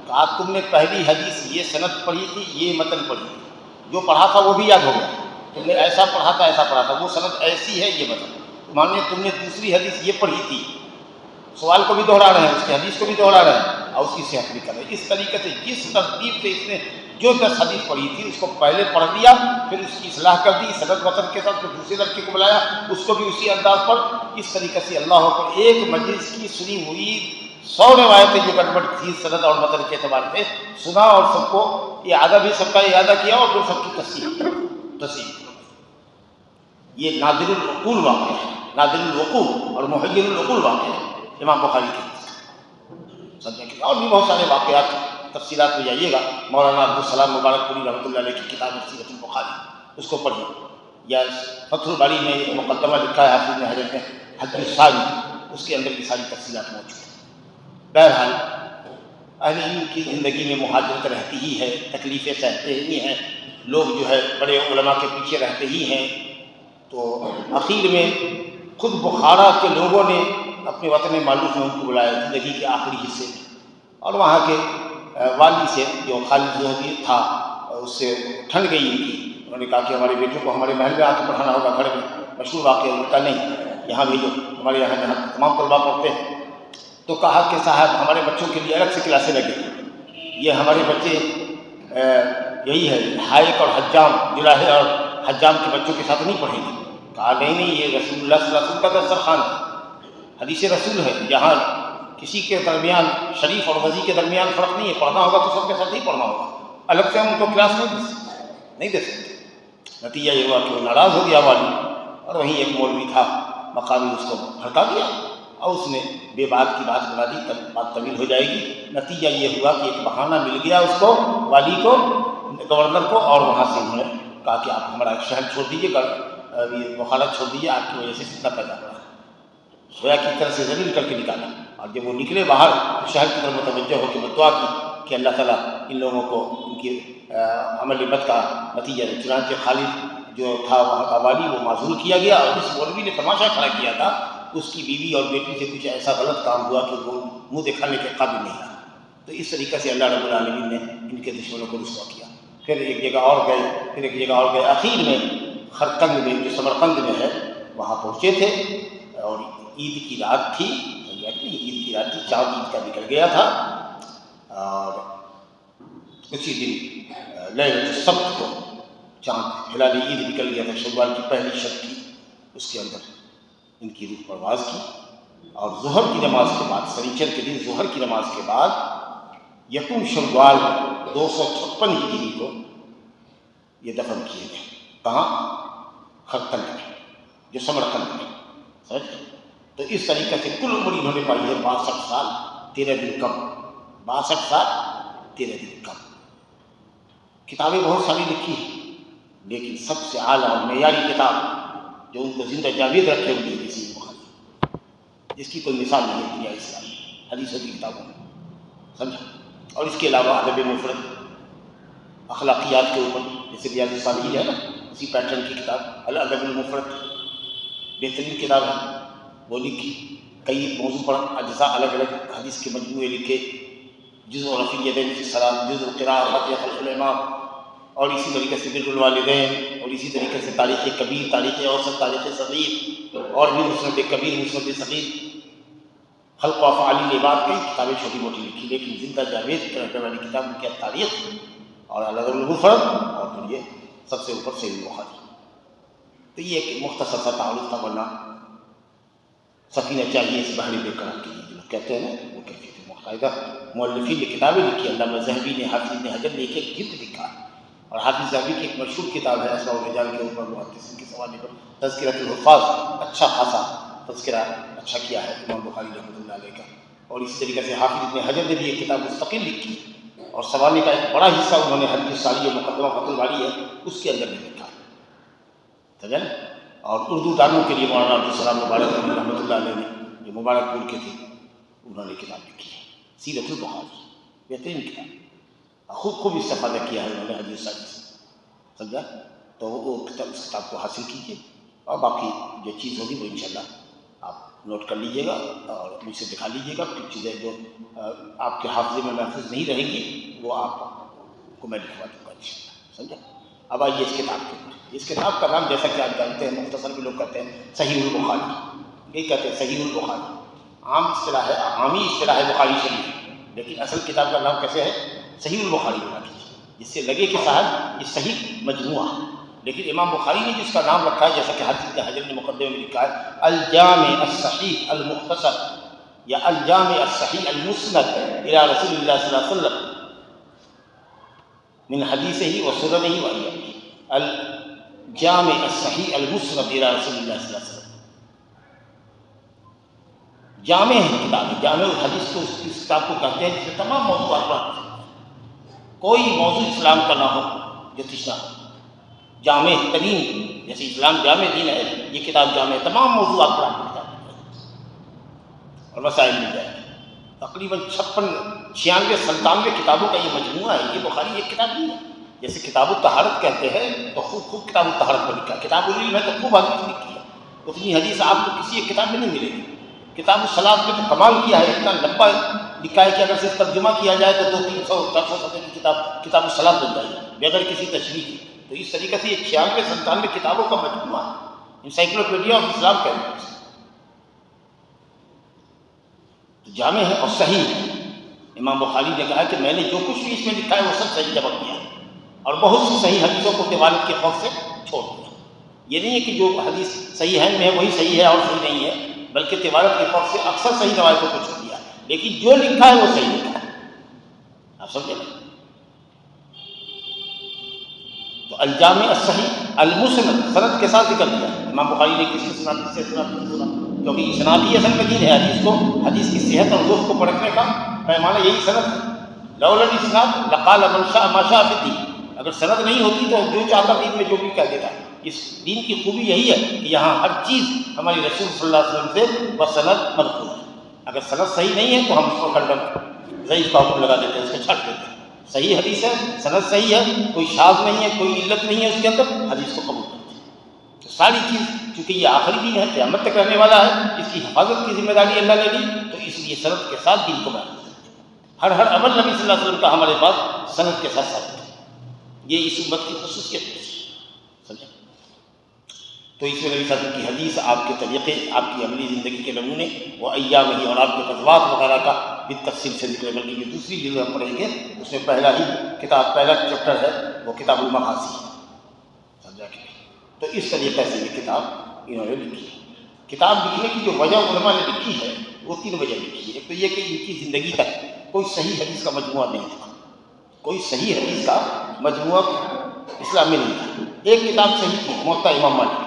کہا تم نے پہلی حدیث یہ سند پڑھی تھی، یہ متن پڑھی تھی، جو پڑھا تھا وہ بھی یاد ہو گیا، تم نے ایسا پڑھا تھا ایسا پڑھا تھا، وہ سند ایسی ہے یہ متن، تم نے دوسری حدیث یہ پڑھی تھی، سوال کو بھی دوہرا رہے ہیں، اس کی حدیث کو بھی دوہرا رہے ہیں، اور اس کی صحت بھی کر رہے ہیں۔ اس طریقے سے جس ترتیب سے اس نے جو 10 حدیث پڑھی تھی اس کو پہلے پڑھ لیا، پھر اس کی اصلاح کر دی سند متن کے ساتھ، پھر دوسرے لڑکے کو بلایا، اس کو بھی اسی انداز پر، اس طریقے سے اللہ پر ایک مجلس کی سنی ہوئی 100 روایتیں جو گڑبڑ تھی سند اور متن کے اعتبار سے سنا، اور سب کو اعادہ بھی سب کا اعادہ کیا، اور پھر سب کی تصحیح۔ یہ نادر العقول واقع ہے، نادر الوقوع اور محیر العقول واقع ہے امام بخاری کے سمجھنے کے۔ اور بھی بہت سارے واقعات، تفصیلات میں جائیے گا، مولانا عبدالسلام مبارک پوری رحمۃ اللہ علیہ کی کتاب سیرۃ البخاری، اس کو پڑھیے، یا فتح الباری میں ایک مقدمہ لکھا ہے حافظ بن حجر نے حج الساری، اس کے اندر کی ساری تفصیلات موجود ہیں۔ بہرحال اہل علم کی زندگی میں مہاجرت رہتی ہی ہے، تکلیفیں سہتے ہی ہیں، لوگ جو ہے بڑے علماء کے پیچھے رہتے ہی ہیں۔ تو اخیر میں خود بخارا کے لوگوں نے اپنے وطن معروف میں ان کو بلایا زندگی کے آخری حصے میں، اور وہاں کے والی سے جو خالد زہدی تھا اس سے ٹھن گئی ان کی، انہوں نے کہا کہ ہمارے بیٹوں کو ہمارے محل میں آ کے پڑھانا ہوگا، گھر میں مشہور واقعہ ہوتا نہیں، یہاں بھی جو ہمارے یہاں تمام طلباء پڑھتے ہیں۔ تو کہا کہ صاحب ہمارے بچوں کے لیے الگ سے کلاسیں لگے، یہ ہمارے بچے یہی ہے حائق اور حجام، جلاحِ اور حجام کے بچوں کے ساتھ نہیں پڑھیں گے. کہا نہیں یہ رسول اللہ صلی اللہ علیہ وسلم کا دسترخوان ہے، حدیث رسول ہے، جہاں کسی کے درمیان شریف اور وضیع کے درمیان فرق نہیں ہے. پڑھنا ہوگا تو سب کے ساتھ ہی پڑھنا ہوگا، الگ سے ہم ان کو کلاس نہیں دے سکتے. نتیجہ یہ ہوا کہ وہ ناراض ہو گیا والی، اور وہیں ایک مولوی تھا مقامی، اس کو بھڑکا دیا اور اس نے بے بات کی بات بنا دی، بات طویل ہو جائے گی. نتیجہ یہ ہوا کہ ایک بہانہ مل گیا اس کو، والی کو، گورنر کو، اور وہاں سے انہوں نے کہا کہ آپ ہمارا شہر چھوڑ دیجیے، وکالت چھوڑ دیجیے، آپ کی وجہ سے فتنہ پیدا ہوا. سویا کی طرح سے زمین کر کے نکالا، اور جب وہ نکلے باہر تو شہر کی طرف متوجہ ہو کے بدعا کی کہ اللہ تعالیٰ ان لوگوں کو ان کی عمل بد کا نتیجہ دے. چنانچہ خالد جو تھا وہاں کا والی، وہ معزول کیا گیا، اور جس مولوی نے تماشا کھڑا کیا تھا اس کی بیوی اور بیٹی سے کچھ ایسا غلط کام ہوا کہ وہ منہ دکھانے کے قابل نہیں تھا. تو اس طریقے سے اللہ رب العالمین نے ان کے دشمنوں کو رسوا کیا. پھر ایک جگہ اور گئے، پھر ایک جگہ اور گئے، اخیر میں خرقند میں، جو سمرقند میں ہے، وہاں پہنچے تھے. اور عید کی رات تھی، عید کی رات تھی، چاند عید کا نکل گیا تھا. اور اسی دن لیلۃ السبت کو چاند ہلالی عید نکل گیا تھا، شوال کی پہلی شب تھی. اس کے اندر ان کی روح پرواز کی، اور ظہر کی نماز کے بعد، سنیچر کے دن ظہر کی نماز کے بعد یکم شوال 256 ہجری کو یہ دفن کیے گئے. کہاں؟ خرقند میں، جو سمرقند میں. سمجھ؟ تو اس طریقے سے کل عمر انہوں نے پائی ہے 62 سال 13 دن کم. 62 سال 13 دن کم. کتابیں بہت ساری لکھی ہیں، لیکن سب سے اعلیٰ اور معیاری کتاب جو ان کو زندہ جاوید رکھے ہوئے ہیں، اسی بخاری، جس کی کوئی مثال نہیں ہے دنیا اسلامی حدیثوں کی کتابوں میں. سمجھا؟ اور اس کے علاوہ ادب مفرد، اخلاقیات کے اوپر، جیسے ریاض الصالحین ہے نا، اسی پیٹرن کی کتاب الادب المفرد، بہترین کتاب ہے. وہ لکھی، کئی موضوع پر اجزاء الگ الگ حدیث کے مجموعے لکھے، جزء رفع الیدین فی الصلاۃ، جزء القراءۃ فاتحہ خلف الامام، اور اسی طریقے سے بر الوالدین، اور اسی طریقے سے تاریخ کبیر، تاریخ اوسط، تاریخ صغیر، اور بھی مسند کبیر، مسند صغیر، خلق و افعال العباد. کئی کتابیں چھوٹی موٹی لکھی، لیکن زندہ جاوید رہنے والی کتاب ان کی تاریخ اور الادب المفرد، اور پھر یہ سب سے اوپر صحیح بخاری. تو یہ ایک مختصر سا تعارف تھا، ورنہ سفینہ چاہیے اس بحری بے قرار کے لیے جو لوگ کہتے ہیں وہ کہتے تھے. باقاعدہ مؤلفین نے کتابیں لکھی، علامہ ذہبی نے، حافظ ابن حجر نے ایک جلد لکھا. اور حافظ ذہبی کی ایک مشہور کتاب ہے اسماء الرجال کے اوپر، محدثین کے حوالے پر، تذکرۃ الحفاظ، اچھا خاصا تذکرہ اچھا کیا ہے امام بخاری رحمۃ اللہ علیہ کا. اور اسی طریقے سے حافظ ابن حجر نے بھی ایک کتاب مستقل لکھی، اور سوانے کا ایک بڑا حصہ انہوں نے حدیث سالی مقدمہ فتح الباری ہے اس کے اندر بھی لکھا. سمجھا؟ اور اردو دانوں کے لیے مولانا عبدالسلام مبارک رحمۃ اللہ علیہ نے، جو مبارک پور کے تھے، انہوں نے کتاب لکھی ہے سیرت البخاری، بہترین کتاب. خوب استفادہ کیا ہے انہوں نے حدیث سالی سے. سمجھا؟ تو وہ اس کتاب کو حاصل کیجیے، اور باقی جو چیز ہوگی وہ انشاءاللہ آپ نوٹ کر لیجیے گا اور مجھ سے دکھا لیجیے گا. کچھ چیزیں جو آپ کے حافظے میں محفوظ نہیں رہیں گی وہ آپ کو میں لکھوا دوں گا انشاءاللہ. سمجھا؟ اب آئیے اس کتاب کے اوپر. اس کتاب کا نام جیسا کہ آپ جانتے ہیں، مختصر بھی لوگ کہتے ہیں صحیح البخاری، یہی کہتے ہیں صحیح البخاری. عام اصطلاح ہے، عامی اصطلاح ہے بخاری شریف، لیکن اصل کتاب کا نام کیسے ہے؟ صحیح البخاری بنا دیجیے، جس سے لگے کہ صاحب یہ صحیح مجموعہ ہے. لیکن امام بخاری نے جس کا نام رکھا ہے، جیسا کہ حافظ ابن حجر نے مقدمے میں لکھا ہے، الجامع الصحیح المختصر، یا الجامع الصحیح المسند الی رسول اللہ صلی اللہ علیہ وسلم من حدیثہ و سننہ و ایامہ. الجامع الصحیح المسند الی رسول اللہ صلی اللہ علیہ وسلم. جامع ہے کتاب، جامع الحدیث کو اس کتاب کو کہتے ہیں جس میں تمام موضوعات پر کوئی موضوع اسلام کا نہ ہو جو تشنا ہو. جامع ترین، جیسے اسلام جامع دین ہے، یہ کتاب جامع، تمام موضوعات پر آپ کو کتاب اور مسائل مل جائے گی. تقریباً 96 97 کتابوں کا یہ مجموعہ ہے. یہ بخاری ایک کتاب نہیں ہے. جیسے کتاب الطہارت کہتے ہیں تو خوب کتاب الطہارت پر لکھا ہے. کتاب العلم ہے تو خوب حدیث لکھی ہے. اتنی حدیث آپ کو کسی ایک کتاب میں نہیں ملے گی. کتاب الصلاۃ میں تو کمال کیا ہے، اتنا لمبا لکھا ہے کہ اگر صرف ترجمہ کیا جائے تو 200-300-400 صفحے کی کتاب الصلاۃ بن جائے گی بغیر کسی تشریح کی. تو اس طریقے سے یہ 96-97 کتابوں کا مجموعہ ہے، انسائکلوپیڈیا آف اسلام کہتے ہیں. جامع ہے اور صحیح ہے. امام بخاری نے کہا کہ میں نے جو کچھ بھی اس میں لکھا ہے وہ سب صحیح جمع کیا ہے. اور بہت سی صحیح حدیثوں کو تبالت کے خوف سے چھوڑ دیا۔ یہ نہیں ہے کہ جو حدیث صحیح ہے میں وہی صحیح ہے اور صحیح نہیں ہے، بلکہ تبالت کے خوف سے اکثر صحیح روایتوں کو چھوڑ دیا، لیکن جو لکھا ہے وہ صحیح لکھا ہے۔ آپ سمجھے نا؟ تو الجامع الصحیح المسند سند کے ساتھ ذکر دیا ہے۔ امام بخاری نے کس سے سنا، کس سے سنا، کس سے سنا، کیونکہ اسناد ہی اصل مدین ہے حدیث کو، حدیث کی صحت اور ضعف کو پرکھنے کا پیمانہ یہی سند ہے۔ لولا الاسناد لقال من شاء ما شاء فی الدین، اگر سند نہیں ہوتی تو جو چاہتا دین میں جو بھی کہہ دیتا۔ اس دین کی خوبی یہی ہے کہ یہاں ہر چیز ہماری رسول صلی اللہ علیہ وسلم سے بسند مذکور ہے۔ اگر سند صحیح نہیں ہے تو ہم اس کو کھنڈن ضعیف کا حکم لگا دیتے ہیں، اس کو چھٹ دیتے ہیں۔ صحیح حدیث ہے، سند صحیح ہے، کوئی شاذ نہیں ہے، کوئی علت نہیں ہے اس کے اندر، حدیث کو قبول کرتے ہیں۔ تو ساری چیز چونکہ یہ آخری دین ہے، قیامت تک رہنے والا ہے، اس کی حفاظت کی ذمہ داری اللہ نے لی، تو اس لیے سند کے ساتھ دین کو بیان کرتے ہیں۔ ہر عمل نبی صلی اللہ علیہ وسلم کا ہمارے پاس سند کے ساتھ ثابت ہے۔ یہ اس امت کی خصوصیت ہے، سمجھے؟ تو اس میں نبی صلی اللہ علیہ وسلم کی حدیث، آپ کے طریقے، آپ کی عملی زندگی کے نمونے، وہ ایامہ اور آپ کے غزوات وغیرہ کا بالتفصیل سے ذکر ہے، بلکہ جو دوسری جلد ہم پڑھیں گے اس میں پہلا چیپٹر ہے وہ کتاب المغازی ہے، سمجھا کہ؟ تو اس طریقے سے یہ کتاب انہوں نے لکھی۔ کتاب لکھنے کی جو وجہ علماء نے لکھی ہے وہ 3 وجہ لکھی ہے۔ ایک تو یہ کہ ان کی زندگی تک کوئی صحیح حدیث کا مجموعہ نہیں تھا، کوئی صحیح حدیث کا مجموعہ اسلام میں نہیں تھا۔ ایک کتاب صحیح تھی، موطا امام مالک،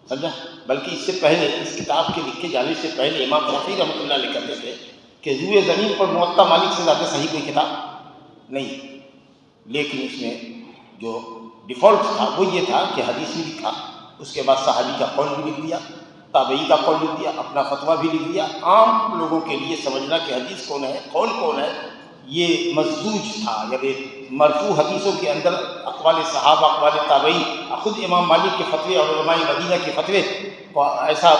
سمجھا؟ بلکہ اس سے پہلے، اس کتاب کے لکھے جانے سے پہلے امام شافعی رحمۃ اللہ علیہ کہتے تھے کہ روئے زمین پر موطا مالک سے زیادہ صحیح کوئی کتاب نہیں، لیکن اس میں جو ڈیفالٹ تھا وہ یہ تھا کہ حدیث بھی لکھا، اس کے بعد صحابی کا قول بھی لکھ دیا، تابعی کا قول لکھ دیا، اپنا فتویٰ بھی لکھ دیا۔ عام لوگوں کے لیے سمجھنا کہ حدیث کون ہے، قول کون ہے، یہ مزدوج تھا، یعنی مرفوع حدیثوں کے اندر اقوال صحابہ، اقوال تابعین، خود امام مالک کے فتوے اور علماء مدینہ کے فتوے کو ایسا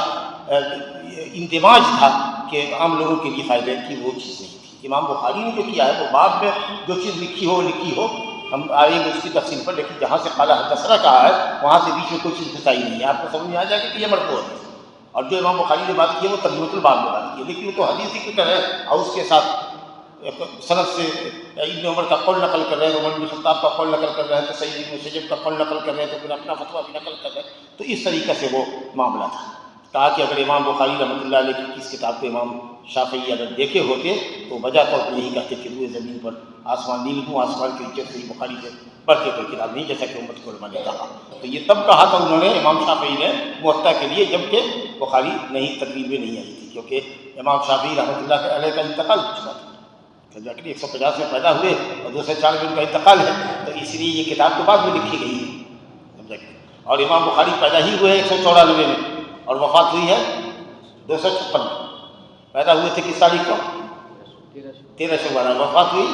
اندماج تھا کہ عام لوگوں کے لیے فائدہ کی وہ چیز نہیں تھی۔ امام بخاری نے جو کیا ہے وہ بعد میں جو چیز لکھی ہو، ہم آئیں گے اس کی تفصیل پر، لیکن جہاں سے قال حدثنا کہا ہے وہاں سے بیچ میں کوئی چیز بتائی نہیں ہے، آپ کو سمجھ میں آ جائے گا کہ یہ مرفوع ہے۔ اور جو امام بخاری نے بات کی ہے وہ ترجمۃ الباب میں بات کی ہے، لیکن وہ تو حدیث کی طرح ہے، اور اس کے ساتھ سند سے ابن عمر کا قول نقل کر رہے ہیں، عمر بن خطاب کا قول نقل کر رہے ہیں، تو سعید بن مسیب کا قول نقل کر رہے ہیں، تو پھر اپنا فتویٰ بھی نقل کر رہے ہیں۔ تو اس طریقے سے وہ معاملہ تھا۔ کہا کہ اگر امام بخاری رحمۃ اللہ علیہ کی اس کتاب کو امام شافعی اگر دیکھے ہوتے تو وجہ طور پر یہی کہتے کہ روئے زمین پر آسمان نیل ہوں، آسمان کے نیچے صحیح بخاری سے بڑھ کے کوئی کتاب نہیں، جیسا کہ امت کو علماء نے کہا۔ تو یہ تب کہا تھا انہوں نے، امام شافعی نے، موطا کے لیے، جبکہ بخاری نہیں، تقریب میں نہیں آئی تھی، کیونکہ امام شافعی رحمۃ اللہ علیہ کا انتقال ہو چکا تھا۔ 150 میں پیدا ہوئے اور 204 میں ان کا انتقال ہے، تو اس لیے یہ کتاب تو بعد میں لکھی گئی ہے، سمجھا کہ؟ اور امام بخاری پیدا ہی ہوئے 194 میں اور وفات ہوئی ہے 256 میں۔ پیدا ہوئے تھے کس تاریخ کو؟ 13 شعبان، وفات ہوئی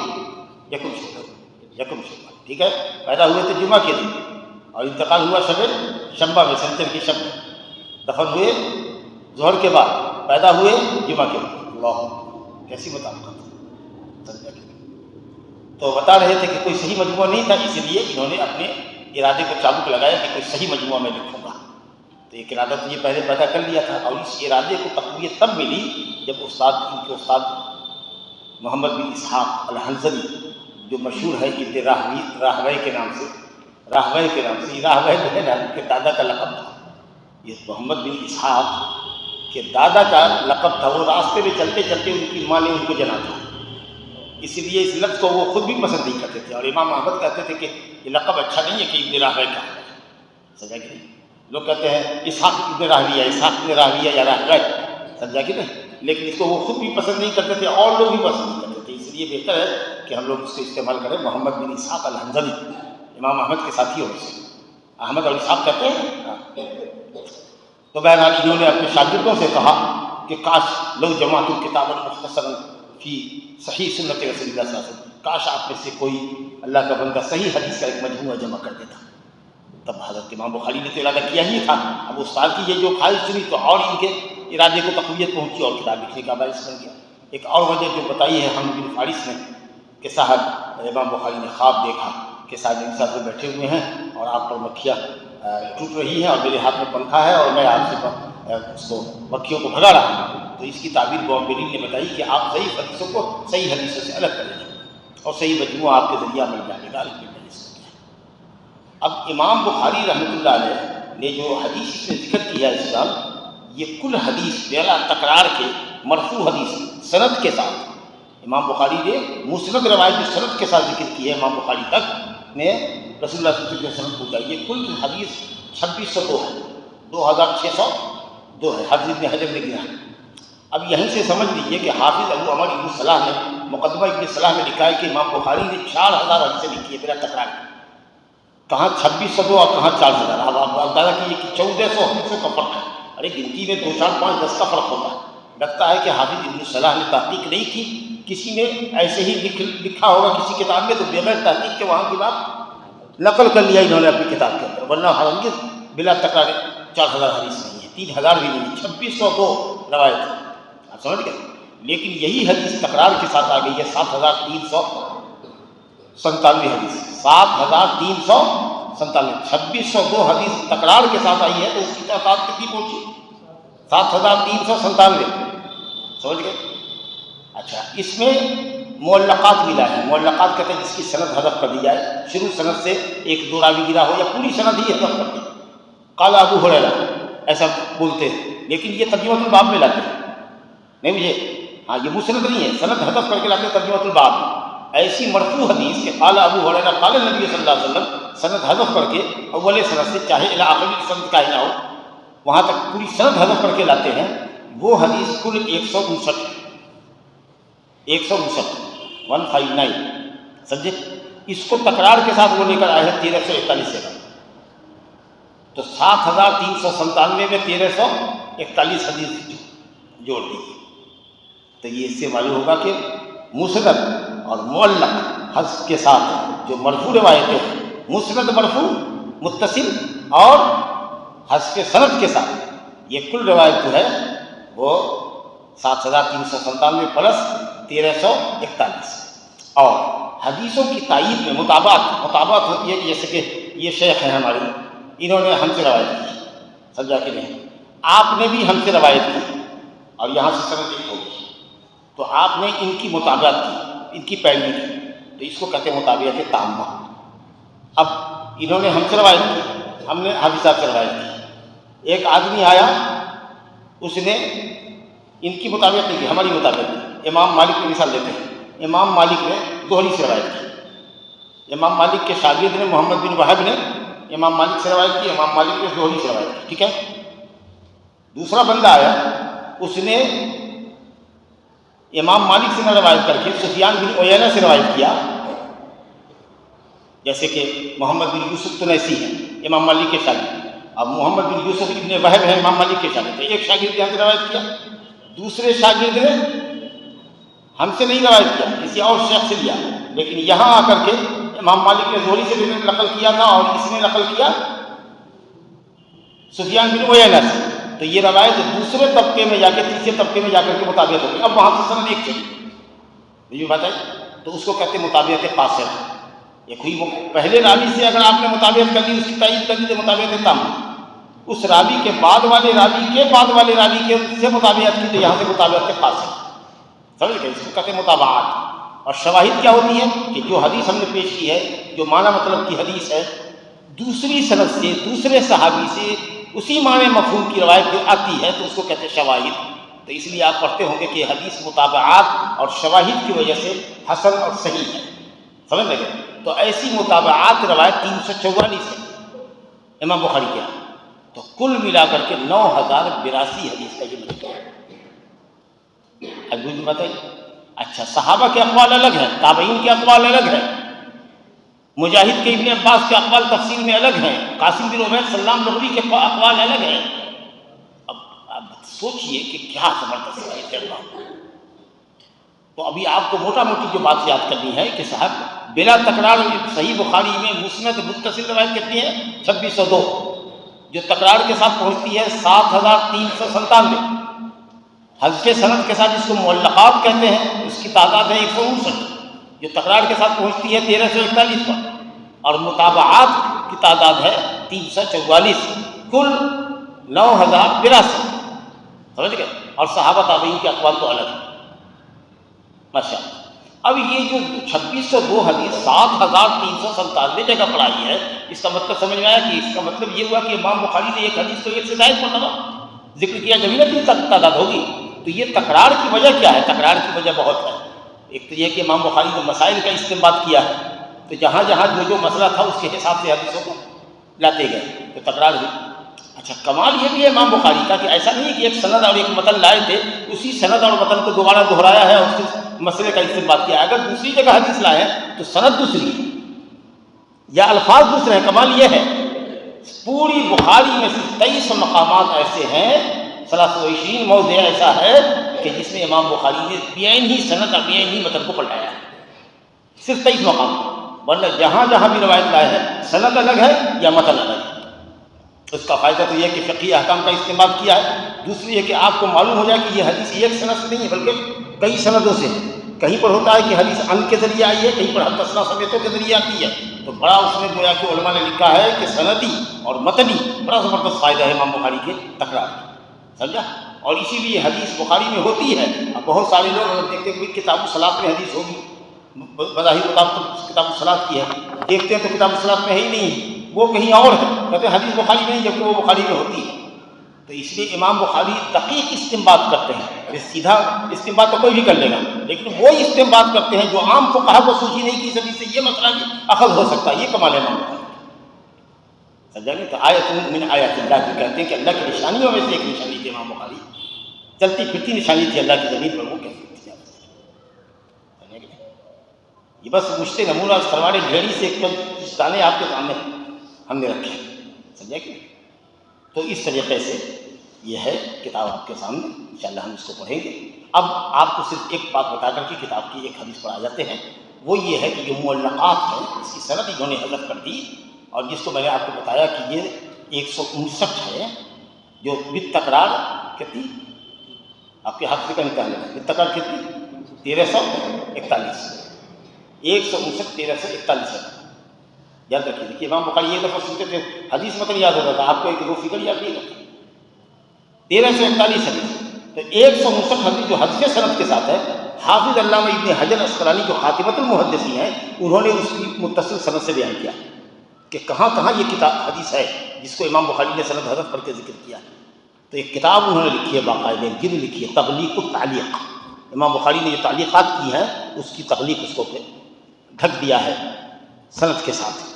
یکم شعبان، ٹھیک ہے؟ پیدا ہوئے تھے جمعہ کے دن اور انتقال ہوا شنبہ میں، سنتر کی شب میں، دفن ہوئے ظہر کے بعد، پیدا ہوئے جمعہ کے بعد۔ اللہ، کیسی بتا تو بتا رہے تھے کہ کوئی صحیح مجموعہ نہیں تھا، اس لیے انہوں نے اپنے ارادے کو چابک لگایا کہ کوئی صحیح مجموعہ میں لکھوں گا۔ تو ایک ارادہ تو یہ پہلے پیدا کر لیا تھا، اور اس ارادے کو تقویت تب ملی جب ان کے استاد محمد بن اسحاق الحنظلی، جو مشہور ہے ابن راہوے کے نام سے، یہ راہوے جو ہے نا ان کے دادا کا لقب تھا، یہ محمد بن اسحاق کے دادا کا لقب تھا۔ وہ راستے میں چلتے چلتے ان کی ماں نے ان کو جنا تھا، اس لیے اس لفظ کو وہ خود بھی پسند نہیں کرتے تھے، اور امام احمد کہتے تھے کہ یہ لقب اچھا نہیں ہے کہ ابن راہوے کا ہے، سمجھا کہ نہیں؟ لوگ کہتے ہیں اسحاق ابن راہویہ، اسحاق ابن راہویہ یا راہوے، سمجھا کہ نہیں؟ لیکن اس کو وہ خود بھی پسند نہیں کرتے تھے اور لوگ بھی پسند نہیں کرتے تھے، اس لیے بہتر ہے کہ ہم لوگ اس کو استعمال کریں محمد بن اسحاق الحنظلی، امام احمد کے ساتھی ہو سے احمد اور اسحاق کہتے ہیں۔ تو بہرحال انہوں نے اپنے شاگردوں سے کہا کہ کاش لو جماعت الکتاب مختصرا فی صحیح سنت رسول اللہ صلی اللہ علیہ وسلم، کاش آپ میں سے کوئی اللہ کا بندہ صحیح حدیث کا ایک مجموعہ جمع کر دیتا۔ تب حضرت امام بخاری نے تو ارادہ کیا ہی تھا، اب استاد کی یہ جو خواہش سنی تو اور ان کے ارادے کو تقویت پہنچی اور کتاب لکھنے کا باعث بن گیا۔ ایک اور وجہ جو بتائی ہے ہم بن فارس نے کہ صاحب امام بخاری نے خواب دیکھا کہ صاحب انصاف سے بیٹھے ہوئے ہیں اور آپ پر مکھیاں ٹوٹ رہی ہیں اور میرے ہاتھ میں پنکھا ہے اور میں آپ سے اس کو مکھیوں کو بھگا رہا ہوں۔ تو اس کی تعبیر بومبرین نے بتائی کہ آپ صحیح حدیثوں کو صحیح حدیثوں سے الگ کریں اور صحیح مجموعہ آپ کے ذریعہ مل جائے گا۔ اب امام بخاری رحمۃ اللہ علیہ نے جو حدیث میں ذکر کیا ہے اس سال، یہ کل حدیث بلا تکرار کے مرفوع حدیث سند کے ساتھ امام بخاری نے مسند روایت کی سند کے ساتھ ذکر کی ہے، امام بخاری تک نے رسول اللہ صلی اللہ علیہ وسلم کے سند پہنچا. یہ کل حدیث 2602 ہے، 2602 ہے، حافظ ابن حجر نے گنا ہے. اب یہیں سے سمجھ لیجئے کہ حافظ ابو عمر ابن صلاح نے مقدمہ ابن صلاح میں لکھا ہے کہ امام بخاری نے 4000 حدیثیں لکھی ہے بلا تکرار. کہاں 2602 اور کہاں 4000. اب آپ اندازہ کیجیے کہ 1400 حدیثوں کا فرق ہے. ارے گنتی میں 2 4 5 10 کا فرق ہوتا ہے. لگتا ہے کہ حافظ ابن صلاح نے تحقیق نہیں کی، کسی نے ایسے ہی لکھا ہوگا کسی کتاب میں، تو بغیر تحقیق کے وہاں کی بات نقل کر لیا انہوں نے اپنی کتاب کے اندر، ورنہ ہرگز بلا تکرار 4000 حدیث نہیں ہے، 3000 بھی نہیں ہے، 2602 روایت ہے. آپ سمجھ گئے؟ لیکن یہی حدیث تکرار کے ساتھ آ گئی ہے 7397 حدیث، 7397. 2602 حدیث تکرار کے ساتھ آئی ہے تو اس کی تعداد کتنی پہنچی؟ 7397. سمجھ گئے؟ اچھا، اس میں معلقات ملا ہے. معلقات کہتے ہیں جس کی سند حذف کر دی جائے، شروع سند سے 1 2 راوی گرا ہو یا پوری سند ہی حذف کر دی. قال ابو ہریرہ ایسا بولتے ہیں، لیکن یہ ترجمۃ الباب میں لاتے ہیں. نہیں مجھے ہاں یہ مسند نہیں ہے، سند حذف کر کے لاتے ہیں ترجمۃ الباب میں. ایسی مرفوع حدیث کہ قال ابو ہریرہ قال نبی صلی اللہ علیہ وسلم، سند حذف کر کے اول سند سے چاہے الی آخری سند کا ہی نہ ہو وہاں تک پوری سند حذف کر کے لاتے ہیں. وہ حدیث کل 159 159 سمجھے. اس کو تکرار کے ساتھ وہ لے کر آئے ہیں 1341 سے، تو 7397 میں 1341 حدیث جوڑ دیجیے. تو یہ اس سے معلوم ہوگا کہ مسند اور معلق حذف کے ساتھ جو مرفوع روایتیں ہیں، مسند مرفوع متصل اور حذف سند کے ساتھ یہ کل روایت جو ہے وہ 7397 پلس 1341. اور حدیثوں کی تائید میں مطابعت ہوتی ہے. جیسے کہ یہ شیخ ہیں ہمارے، انہوں نے ہم سے روایت کی، سمجھا کہ نہیں، آپ نے بھی ہم سے روایت کی اور یہاں سے سند ایک ہوگی، تو آپ نے ان کی مطابعت کی، ان کی پیروی کی، تو اس کو کہتے ہیں مطابعت تامہ. اب انہوں نے ہم سے روایت کی، ہم نے حافظ صاحب سے روایت کی. ایک آدمی آیا، اس نے ان کی مطابقت نہیں کی، ہماری مطابقت کی. امام مالک کی مثال دیتے ہیں. امام مالک نے زہری سے روایت کی، امام مالک کے شاگرد نے محمد بن وہب نے امام مالک سے روایت کی، امام مالک نے زہری سے روایت کی. ٹھیک ہے. دوسرا بندہ آیا، اس نے امام مالک سے نہ روایت کر کے سفیان بن عیینہ سے روایت کیا. جیسے کہ محمد بن یوسف تنیسی ہے امام مالک کے شاگرد، اب محمد بن یوسف ابن وہب ہے امام مالک کے شاگرد. ایک شاگرد یہاں سے روایت کیا، دوسرے شاگرد نے ہم سے نہیں روایت کیا، کسی اور شیخ سے لیا، لیکن یہاں آ کر کے امام مالک نے زہری سے بھی نقل کیا تھا اور اس نے نقل کیا سفیان بن عیینہ سے. تو یہ روایت دوسرے طبقے میں جا کے تیسرے طبقے میں جا کر کے مطابقت ہوگی. اب وہاں سے سند ایک چلی، یہ بات ہے، تو اس کو کہتے ہیں مطابقت قاصرہ. یہ کوئی پہلے راوی سے اگر آپ نے مطابقت کر دی، اس کی تائید کر دی تو مطابقت تام. اس راوی کے بعد والے راوی کے بعد والے راوی کے سے مطابقت کی تو یہاں سے مطابقت قاصرہ. سمجھ گئے؟ اس کو کہتے ہیں مطابعات. اور شواہد کیا ہوتی ہے کہ جو حدیث ہم نے پیش کی ہے، جو معنی مطلب کی حدیث ہے، دوسری سند سے دوسرے صحابی سے اسی معنی مفہوم کی روایت جو آتی ہے تو اس کو کہتے ہیں شواہد. تو اس لیے آپ پڑھتے ہوں گے کہ حدیث مطابعات اور شواہد کی وجہ سے حسن اور صحیح ہے. سمجھ لگے؟ تو ایسی مطابعات روایت 344 ہے امام بخاری کے یہاں. تو کل ملا کر کے 9082 حدیث کا یہ مجموعہ ہے. اب بتائیے. اچھا، صحابہ کے اقوال الگ ہیں، تابعین کے اقوال الگ ہیں، مجاہد کے ابن عباس کے اقوال تفسیر میں الگ ہیں، قاسم بن عبید سلام لغوی کے اقوال الگ ہیں. اب سوچئے کہ کیا زبردست ہے. تو ابھی آپ کو موٹا موٹی جو بات یاد کرنی ہے کہ صاحب بلا تکرار صحیح بخاری میں مسند متصل روایت کتنی ہے؟ 2602. جو تکرار کے ساتھ پہنچتی ہے 7397. حذف سند کے ساتھ جس کو معلقات کہتے ہیں اس کی تعداد ہے 159. جو تکرار کے ساتھ پہنچتی ہے 1341 پر، اور مطابعات کی تعداد ہے 344. کل 9082. سمجھ گئے؟ اور صحابہ تابعین کے اقوال تو الگ ہیں. ماشاء اللہ. اب یہ جو 2602 حدیث 7397 جگہ پڑھائی ہے، اس کا مطلب سمجھ میں آیا کہ اس کا مطلب یہ ہوا کہ امام بخاری نے ایک حدیث کو ایک سے زائد مرتبہ ذکر کیا، جبھی نہ تین تعداد ہوگی۔ تو یہ تکرار کی وجہ کیا ہے؟ تکرار کی وجہ بہت ہے۔ ایک تو یہ کہ امام بخاری نے مسائل کا استنباط کیا ہے، تو جہاں جہاں جو مسئلہ تھا اس کے حساب سے حدیثوں کو لاتے گئے، تو تکرار ہوئی۔ اچھا، کمال یہ بھی ہے امام بخاری کا کہ ایسا نہیں ہے کہ ایک سند اور ایک متن لائے تھے، اسی سند اور متن کو دوبارہ دہرایا ہے اور اس مسئلے کا استنباط کیا ہے۔ اگر دوسری جگہ حدیث لائے ہیں تو سند دوسری یا الفاظ دوسرے ہیں۔ کمال یہ ہے پوری بخاری میں صرف 23 مقامات ایسے ہیں، 23 موضع ایسا ہے کہ جس میں امام بخاری نے بعین ہی سند اور بعین ہی متن کو پلٹایا ہے، صرف 23 مقام۔ ورنہ جہاں جہاں بھی روایت لائے ہیں سند الگ ہے یا متن الگ ہے۔ اس کا فائدہ تو یہ ہے کہ فقہی احکام کا استعمال کیا ہے، دوسری یہ کہ آپ کو معلوم ہو جائے کہ یہ حدیث ایک سند سے نہیں ہے بلکہ کئی سندوں سے ہے۔ کہیں پر ہوتا ہے کہ حدیث ان کے ذریعے آئی ہے، کہیں پر حدثنا سمیتوں کے ذریعے آتی ہے، تو بڑا اس میں گویا کہ علماء نے لکھا ہے کہ سندی اور متنی بڑا زبردست فائدہ ہے امام بخاری کے تکرار کا، سمجھا؟ اور اسی لیے حدیث بخاری میں ہوتی ہے۔ اب بہت سارے لوگ دیکھتے ہیں کہ کتاب الصلاۃ میں حدیث ہوگی، بظاہر مطابق کتاب الصلاۃ کی ہے، دیکھتے ہیں تو کتاب الصلاۃ میں ہے ہی نہیں، وہ کہیں اور ہے، کہتے ہیں حدیث بخاری میں نہیں، جبکہ وہ بخاری میں ہوتی ہے۔ تو اس لیے امام بخاری دقیق استنباط کرتے ہیں۔ ارے سیدھا استنباط تو کوئی بھی کر لے گا، لیکن وہ استنباط کرتے ہیں جو عام فقہا کو سوچی نہیں کی سبھی سے یہ مسئلہ بھی اخذ ہو سکتا ہے۔ یہ کمال ہے امام بخاری، سمجھا نہیں؟ تو آیت من آیات اللہ جو کہتے ہیں کہ اللہ کی نشانیوں میں سے ایک نشانی تھی امام بخاری، چلتی پھرتی نشانی تھی اللہ کی زمین پر، وہ کیسے تھی؟ یہ بس مشتے نمونہ سروار بھیڑی سے ایک دانے آپ کے سامنے ہم نے رکھے، سمجھا کہ؟ تو اس طریقے سے یہ ہے کتاب آپ کے سامنے، انشاءاللہ ہم اس کو پڑھیں گے۔ اب آپ کو صرف ایک بات بتا کر کے کتاب کی ایک حدیث پڑھا جاتے ہیں، وہ یہ ہے کہ جو معلقات ہیں اس کی سند انہوں نے حذف کر دی، اور جس کو میں نے آپ کو بتایا کہ یہ 159 ہے، جو بالتکرار کتنی آپ کے ہاتھ سے کا نکالنے ہے، بالتکرار کتنی 1341، 159 1341 ہے۔ یاد رکھیے، دیکھیے امام بخاری ایک دفعہ سنتے تھے حدیث متن یاد ہوتا تھا، آپ کو ایک دو فکر یاد نہیں رکھتی، 1341 حدیث۔ تو 159 حدیث جو حذف سند کے ساتھ ہے، حافظ علامہ ابن حجر اسقلانی جو خاتمۃ المحدثین ہیں، انہوں نے اس کی متصل سند سے بیان کیا کہ کہاں کہاں یہ کتاب حدیث ہے جس کو امام بخاری نے سند حذف کر کے ذکر کیا۔ تو ایک کتاب انہوں نے لکھی ہے باقاعدہ، جلد لکھی ہے تغلیق التعلیق، امام بخاری نے جو تعلیقات کی ہیں اس کی تغلیق اس کو ڈھک دیا ہے سند کے ساتھ،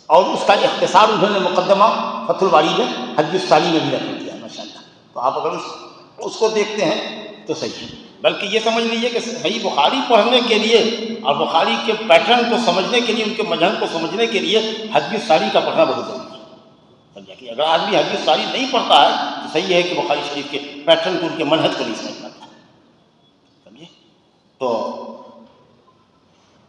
اور اس کا اختصار انہوں نے مقدمہ فتح الباری میں حدیث الثانی میں بھی رکھ دیا ماشاءاللہ۔ تو آپ اگر اس کو دیکھتے ہیں تو صحیح ہے، بلکہ یہ سمجھ لیجیے کہ صحیح بخاری پڑھنے کے لیے اور بخاری کے پیٹرن کو سمجھنے کے لیے، ان کے مذہب کو سمجھنے کے لیے حدیث الثانی کا پڑھنا بہت ضروری ہے، سمجھا کہ اگر آدمی حدیث الثانی نہیں پڑھتا ہے تو صحیح ہے کہ بخاری شریف کے پیٹرن کو، ان کے منہج کو نہیں سمجھ پاتا، سمجھے؟ تو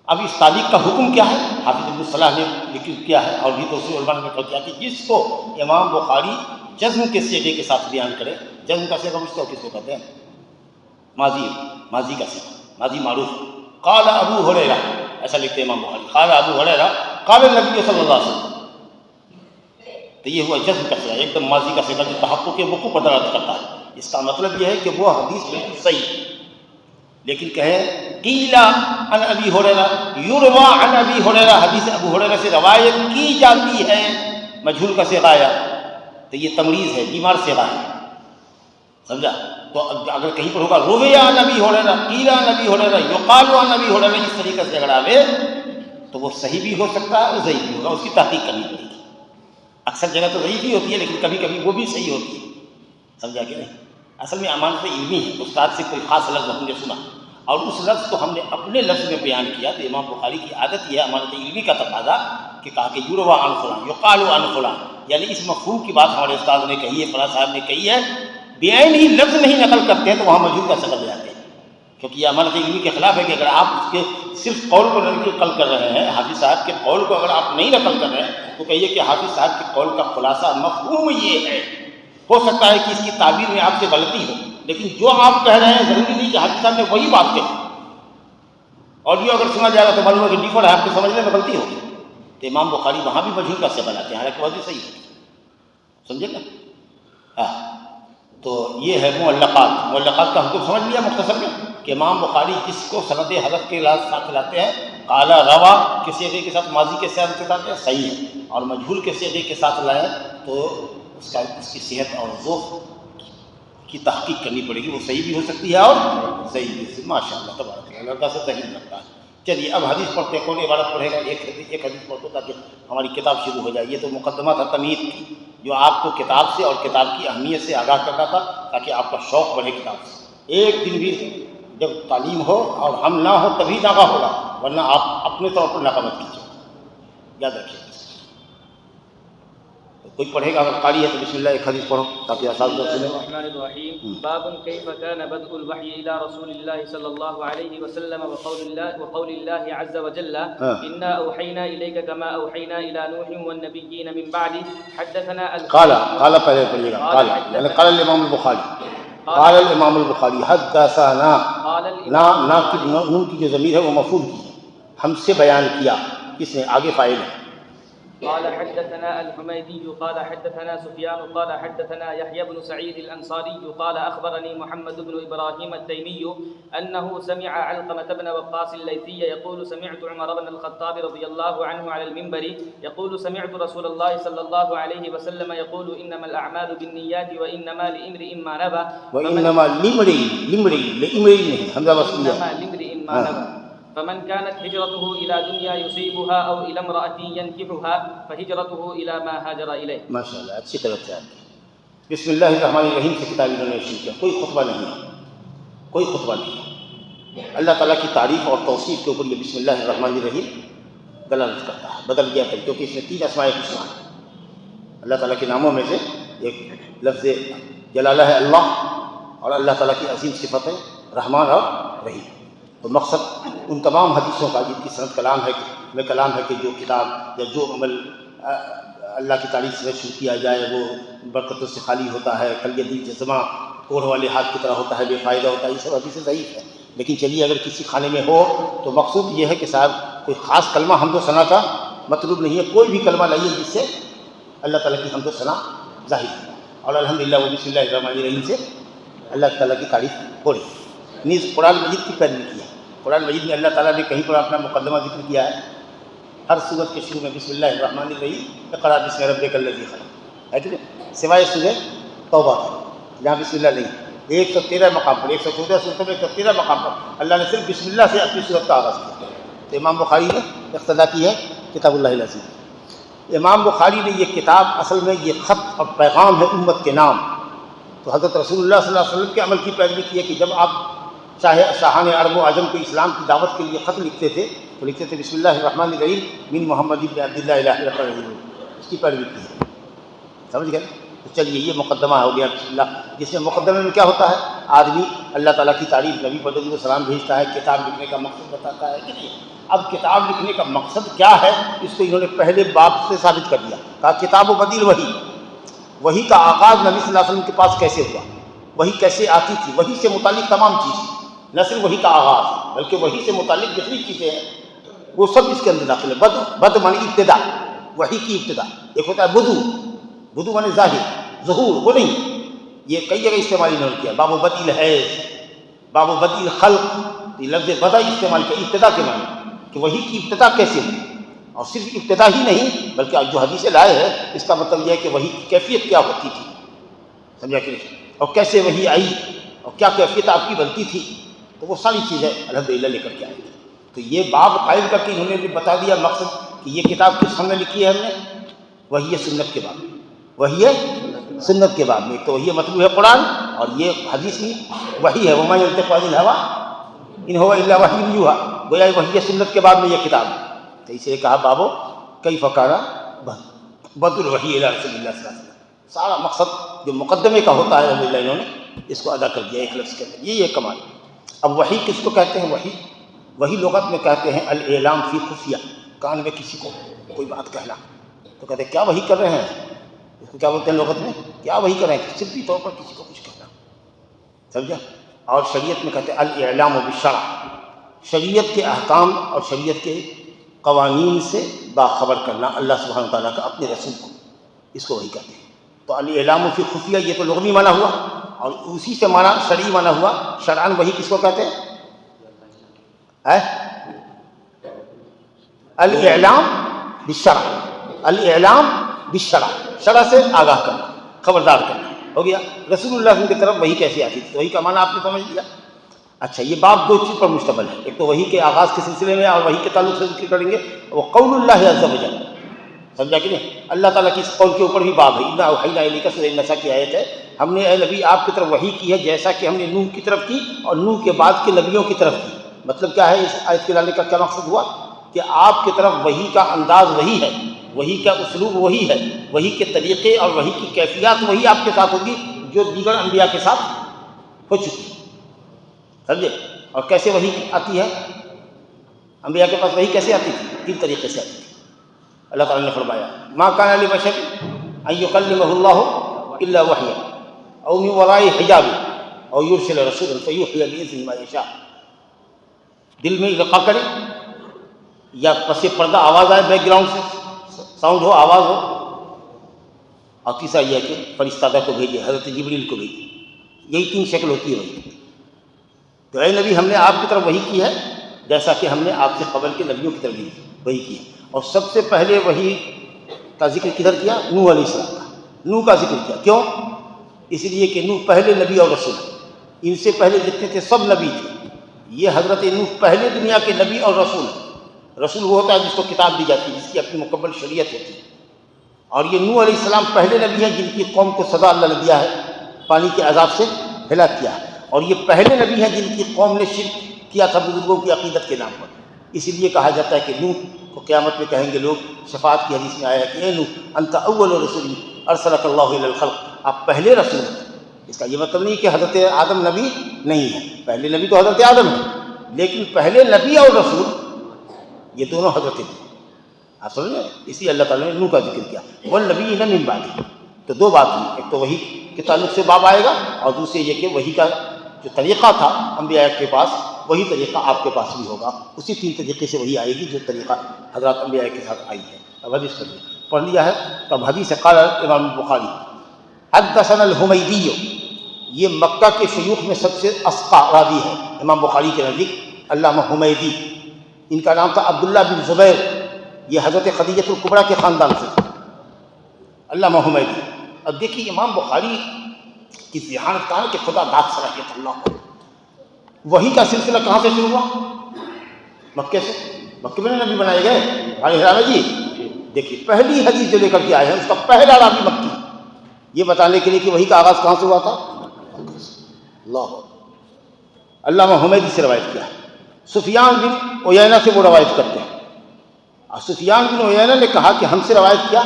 اب اس تعلیق کا حکم کیا ہے؟ حافظ ابن صلاح نے ذکر کیا ہے اور بھی دوسرے علماء نے کیا کہ جس کو امام بخاری جزم کے صیغے کے ساتھ بیان کرے، جزم کا صیغہ مجھتے ہو کس کو کہتے ہیں؟ ماضی کا صیغہ، ماضی معروف، قال ابو ہریرہ، ایسا لکھتے ہیں امام بخاری، قال ابو ہریرہ قال النبی صلی اللہ علیہ وسلم، تو یہ ہوا جزم کا صیغہ، ایک دم ماضی کا صیغہ جو تحقق کے وقوع پر دلالت کرتا ہے۔ اس کا مطلب یہ ہے کہ وہ حدیث بالکل صحیح، لیکن کہیں قیل عن ابی ہریرہ، یروى عن ابی ہریرہ، حدیث ابو ہریرہ سے روایت کی جاتی ہے، مجہول کا صیغہ آیا تو یہ تمریض ہے، بیمار صیغہ ہے، سمجھا؟ تو اگر کہیں پر ہوگا روی عن ابی ہریرہ، قیل عن ابی ہریرہ، یقال عن ابی ہریرہ، اس طریقے سے اگر آوے تو وہ صحیح بھی ہو سکتا ہے اور ضعیف بھی ہوگا، اس کی تحقیق کرنی پڑے گی۔ اکثر جگہ تو ضعیف ہی ہوتی ہے، لیکن کبھی کبھی وہ بھی صحیح ہوتی ہے، سمجھا کہ نہیں؟ اصل میں امانت علمی ہے، استاد سے کوئی خاص لفظ ہم نے سنا اور اس لفظ کو ہم نے اپنے لفظ میں بیان کیا، تو امام بخاری کی عادت یہ ہے امانت علمی کا تقاضا کہ کہا کہ یروى عن فلان، یقال عن فلان، یعنی اس مفہوم کی بات ہمارے استاد نے کہی ہے، فلاں صاحب نے کہی ہے، بعین ہی لفظ نہیں نقل کرتے ہیں تو وہاں مجہول کا صیغہ لے جاتے ہیں، کیونکہ یہ امانت علمی کے خلاف ہے کہ اگر آپ اس کے صرف قول کو نقل کر رہے ہیں، حافظ صاحب کے قول کو اگر آپ نہیں نقل کر رہے ہیں تو کہیے کہ حافظ صاحب کے قول کا خلاصہ مفہوم یہ ہے، ہو سکتا ہے کہ اس کی تعبیر میں آپ سے غلطی ہو، لیکن جو آپ کہہ رہے ہیں ضروری نہیں کہ حافظ صاحب نے وہی بات کہی، اور یہ اگر سنا جائے گا تو معلوم ہے کہ ڈیفالٹ ہے، آپ کے سمجھنے میں غلطی ہوگی، تو امام بخاری وہاں بھی مجہول کا صیغہ لاتے ہیں، حالانکہ وہ بھی صحیح ہے، سمجھے نا؟ ہاں، تو یہ ہے معلقات کا حکم سمجھ لیا مختصر میں۔ کہ امام بخاری جس کو سند حضرت کے ساتھ لاتے ہیں قال روا کے صیغے کے ساتھ، ماضی کے ساتھ صحیح ہے، اور مجہول کے صیغے کے ساتھ لائیں تو اس کی صحت اور ذوق کی تحقیق کرنی پڑے گی، وہ صحیح بھی ہو سکتی ہے اور صحیح بھی، ماشاء اللہ تبارک اللہ، لڑکا سے صحیح لگتا ہے۔ چلیے اب حدیث پڑھتے ہیں، کون عبارت پڑھے گا؟ ایک حدیث پڑھتے تاکہ ہماری کتاب شروع ہو جائے۔ یہ تو مقدمہ تھا تمہید کی، جو آپ کو کتاب سے اور کتاب کی اہمیت سے آگاہ کرتا تھا تاکہ آپ کا شوق بڑھے کتاب سے۔ ایک دن بھی جب تعلیم ہو اور ہم نہ ہو تبھی ناغہ ہوگا، ورنہ آپ اپنے طور پر ناغہ مت کیجیے، یاد رکھیے۔ کوئی پڑھے گا، اگر قاری ہے تو بسم اللہ ایک حدیث پڑھو تاکہ اساتذہ سنیں۔ الرحمن الرحیم، باب کیف کان بدء الوحی الی رسول اللہ صلی اللہ علیہ وسلم وقول اللہ عز وجل انا اوحینا الیک کما اوحینا الی نوح والنبیین من بعد۔ حدثنا قال پہلے پڑھیے گا، قال یعنی قال الامام البخاری، قال الامام البخاری حدثنا، نون کی جو ضمیر ہے وہ مفعول کی ہے، ہم سے بیان کیا، کس نے؟ آگے فاعل ہے۔ قال حدثنا الحميدي قال حدثنا سفيان قال حدثنا يحيى بن سعيد الأنصاري قال أخبرني محمد بن إبراهيم التيمي أنه سمع علقمة بن وقاص الليثي يقول سمعت عمر بن الخطاب رضي الله عنه على المنبر يقول سمعت رسول الله صلى الله عليه وسلم يقول إنما الأعمال بالنيات وإنما لامرئ ما نوى وإنما لامرئ ما نوى فمن كانت هجرته إلى دنيا يصيبها أو إلى امرأة ينكحها فهجرته إلى ما هاجر إليه۔ ماشاء اللہ، اچھی طرح سے بسم اللہ الرحمن الرحیم سے کتاب انہوں نے شروع کیا، کوئی خطبہ نہیں ہے، کوئی خطبہ نہیں ہے۔ اللہ تعالیٰ کی تعریف اور توصیف کے اوپر یہ بسم اللہ الرحمن الرحیم دلالت کرتا ہے، بدل گیا تھا کیونکہ اس میں 3 اسماء حسنی ہیں۔ اللہ تعالیٰ کے ناموں میں سے ایک لفظ جلالہ ہے اللہ، اور اللہ تعالیٰ کی عظیم صفت ہے رحمان اور رحیم۔ تو مقصد ان تمام حدیثوں کا جن کی سند کلام ہے کہ جو کتاب یا جو عمل اللہ کی تعریف سے شروع کیا جائے وہ برکتوں سے خالی ہوتا ہے، کلیدی جزمہ کوڑ والے ہاتھ کی طرح ہوتا ہے، بے فائدہ ہوتا ہے، یہ سب حدیث ضعیف ہے۔ لیکن چلیے اگر کسی خانے میں ہو تو مقصود یہ ہے کہ صاحب کوئی خاص کلمہ حمد و ثنا کا مطلوب نہیں ہے، کوئی بھی کلمہ لائیے جس سے اللہ تعالیٰ کی حمد و ثنا ظاہر ہے، اور الحمدللہ وہ بسم اللہ الرحمن الرحیم سے اللہ تعالیٰ کی تعریف ہو رہی ہے۔ نیز قرآن مجید کی پیروی کی ہے، قرآن مجید میں اللہ تعالیٰ نے کہیں پر اپنا مقدمہ ذکر کیا ہے، ہر سورت کے شروع میں بسم اللہ الرحمن الرحیم اقرأ بسم ربک الذی خلق ہے کہ نہیں، سوائے سورہ توبہ کے جہاں بسم اللہ نہیں۔ 113 مقام پر، 114 سورتوں میں 113 مقام پر اللہ نے صرف بسم اللہ سے اپنی سورت کا آغاز کیا۔ تو امام بخاری نے اقتدا کی ہے کتاب اللہ العزیز۔ امام بخاری نے یہ کتاب اصل میں یہ خط اور پیغام ہے امت کے نام، تو حضرت رسول اللہ صلی اللہ علیہ وسلم کے عمل کی پیروی کی ہے کہ جب آپ شاہان عرب و عجم کو اسلام کی دعوت کے لیے خط لکھتے تھے تو لکھتے تھے بسم اللہ الرحمن الرحیم من محمد بن عبداللہ الہ الرحیم، اس کی پیروی کی ہے، سمجھ گئے؟ تو چلیے یہ مقدمہ ہو گیا بسم اللہ، جس میں مقدمے میں کیا ہوتا ہے، آدمی اللہ تعالیٰ کی تعریف، نبی پر درود و سلام بھیجتا ہے، کتاب لکھنے کا مقصد بتاتا ہے کہ نہیں۔ اب کتاب لکھنے کا مقصد کیا ہے اس کو انہوں نے پہلے باب سے ثابت کر دیا، کہا کتاب و بدیل وحی کا آغاز نبی صلی اللہ علیہ وسلم کے پاس کیسے ہوا، وحی کیسے آتی تھی، وحی سے متعلق تمام چیزیں، نہ صرف وحی کا آغاز بلکہ وحی سے متعلق جتنی چیزیں ہیں وہ سب اس کے اندر داخل ہے۔ بد معنی ابتدا، وحی کی ابتدا۔ ایک ہوتا ہے بدو معنی ظاہر، ظہور، وہ نہیں، یہ کئی جگہ استعمال انہوں نے کیا، باب و بدیل حیض، باب و بدیل خلق، یہ لفظ بدا استعمال کیا ابتدا کے معنی کہ وحی کی ابتدا کیسے ہوئی، اور صرف ابتدا ہی نہیں بلکہ جو حدیثیں لائے ہیں اس کا مطلب یہ ہے کہ وحی کی کیفیت کیا ہوتی تھی، سمجھا کہ نہیں، اور کیسے وحی آئی اور کیا کیفیت آپ کی بنتی تھی، تو وہ ساری چیزیں الحمدللہ لے کر کے آئی۔ تو یہ باب قائم کر کے انہوں نے بھی بتا دیا مقصد کہ یہ کتاب کس ہم نے لکھی ہے، ہم نے وحی سنت کے باب میں، وحی سنت کے باب میں، تو وحی مطلوب ہے قرآن اور یہ حدیث بھی وحی ہے، وما ينطق عن الهوى ان هو الا وحی یوحی، گویا وحی سنت کے باب میں یہ کتاب ہے۔ تو اسے کہا بابو کیف کان بدء الوحی الی رسول اللہ صلی اللہ علیہ وسلم، سارا مقصد جو مقدمے کا ہوتا ہے الحمدللہ انہوں نے اس کو ادا کر دیا ایک لفظ کے اندر، یہ کمال۔ اب وحی کس کو کہتے ہیں؟ وحی لغت میں کہتے ہیں الاعلام فی خفیہ، کان میں کسی کو کوئی بات کہنا، تو کہتے ہیں کیا وحی کر رہے ہیں، اس کو کیا بولتے ہیں لغت میں، کیا وحی کر رہے ہیں، صرفی طور پر کسی کو کچھ کہنا، سمجھا؟ اور شریعت میں کہتے ہیں الاعلام بالشرع، شریعت کے احکام اور شریعت کے قوانین سے باخبر کرنا اللہ سبحانہ وتعالیٰ کا اپنے رسول کو، اس کو وحی کہتے ہیں۔ تو الاعلام فی خفیہ یہ تو لغوی معنی ہوا، اور اسی سے معنی شرعی معنی ہوا، شرعاً وحی کس کو کہتے ہیں؟ الاعلام بالشرع، الاعلام بالشرع، شرع سے آگاہ کرنا، خبردار کرنا، ہو گیا۔ رسول اللہ صلی اللہ علیہ وسلم کی طرف وحی کیسی آتی تھی؟ وحی کا معنی آپ نے سمجھ لیا۔ اچھا، یہ باب دو چیز پر مشتمل ہے، ایک تو وحی کے آغاز کے سلسلے میں اور وحی کے تعلق سے ذکر کریں گے، وہ قول اللہ عز و جل، سمجھا کہ نہیں؟ اللہ تعالیٰ کی اس قول کے اوپر بھی باب ہے۔ انا اوحینا الیک، سورہ النساء کی آیت ہے، ہم نے اے نبی آپ کی طرف وحی کی ہے جیسا کہ ہم نے نوح کی طرف کی اور نوح کے بعد کے نبیوں کی طرف کی۔ مطلب کیا ہے اس آیت کے لانے کا کیا مقصد ہوا؟ کہ آپ کی طرف وحی کا انداز وہی ہے، وحی کا اسلوب وہی ہے، وحی کے طریقے اور وحی کی کیفیات وہی آپ کے ساتھ ہوگی جو دیگر انبیاء کے ساتھ ہو چکی، سمجھے؟ اور کیسے وحی آتی ہے؟ انبیاء کے پاس وحی کیسے آتی تھی؟ تین طریقے سے آتی تھی۔ اللہ تعالیٰ نے فرمایا ما کان لبشر ان یکلمہ اللہ الا وحیا او من وراء حجاب او یرسل رسولا فیوحی باذنہ ما یشاء، دل میں القاء کرے یا پس پردہ آواز آئے، بیک گراؤنڈ سے ساؤنڈ ہو، آواز ہو، اور تیسرا یہ ہے کہ فرشتہ کو بھیجے، حضرت جبریل کو بھیجے۔ یہی تین شکل ہوتی ہے وحی۔ تو اے نبی ہم نے آپ کی طرف وحی کی ہے جیسا کہ ہم نے آپ سے قبل کے نبیوں کی طرف وحی کی ہے۔ اور سب سے پہلے وحی کا ذکر کدھر کیا؟ نوح علیہ السلام کا، نوح کا ذکر کیا۔ کیوں؟ اس لیے کہ نوح پہلے نبی اور رسول ہیں، ان سے پہلے جتنے تھے سب نبی تھے۔ یہ حضرت نوح پہلے دنیا کے نبی اور رسول ہیں۔ رسول وہ ہوتا ہے جس کو کتاب دی جاتی ہے، جس کی اپنی مکمل شریعت ہوتی ہے، اور یہ نوح علیہ السلام پہلے نبی ہیں جن کی قوم کو سزا اللہ نے دیا ہے، پانی کے عذاب سے ہلاک کیا ہے، اور یہ پہلے نبی ہیں جن کی قوم نے شرک کیا تھا بزرگوں کی عقیدت کے نام پر۔ اسی لیے کہا جاتا ہے کہ نوح کو قیامت میں کہیں گے لوگ، شفاعت کی حدیث میں آیا ہے کہ اے نوح انت اول رسول ارسلک اللہ الی الخلق، آپ پہلے رسول ہیں۔ اس کا یہ مطلب نہیں کہ حضرت آدم نبی نہیں ہے، پہلے نبی تو حضرت آدم ہے، لیکن پہلے نبی اور رسول یہ دونوں حضرت ہیں، آپ سمجھ رہے ہیں؟ اسی اللہ تعالیٰ نے نوح کا ذکر کیا، والنبیین من بعدہ۔ تو دو بات ہوئی، ایک تو وحی کے تعلق سے باب آئے گا، اور دوسرے یہ کہ وحی کا جو طریقہ تھا انبیاء کے پاس، وہی طریقہ آپ کے پاس بھی ہوگا، اسی تین طریقے سے وہی آئے گی جو طریقہ حضرات انبیاء کے ساتھ آئی ہے۔ اب حدیث پڑھ لیا ہے، تب حدیث قال امام البخاری حدثنا الحمیدی، یہ مکہ کے شیوخ میں سب سے اسقا راوی ہے امام بخاری کے نزدیک، علامہ حمیدی۔ ان کا نام تھا عبداللہ بن زبیر، یہ حضرت خدیجۃ الکبریٰ کے خاندان سے تھے، علامہ حمیدی۔ اب دیکھیے امام بخاری کی ذہانت کہاں ہے کہ خدا داد صلاحیت اللہ کو، وحی کا سلسلہ کہاں سے شروع ہوا؟ مکے سے، مکے میں نبی بنائے گئے علیہ السلام جی۔ دیکھیے پہلی حدیث جو لے کر کے آئے ہیں اس کا پہلا راوی مکی، یہ بتانے کے لیے کہ وحی کا آغاز کہاں سے ہوا تھا؟ اللہ۔ علامہ حمیدی سے روایت کیا، سفیان بن عیینہ سے وہ روایت کرتے ہیں، اور سفیان بن عیینہ نے کہا کہ ہم سے روایت کیا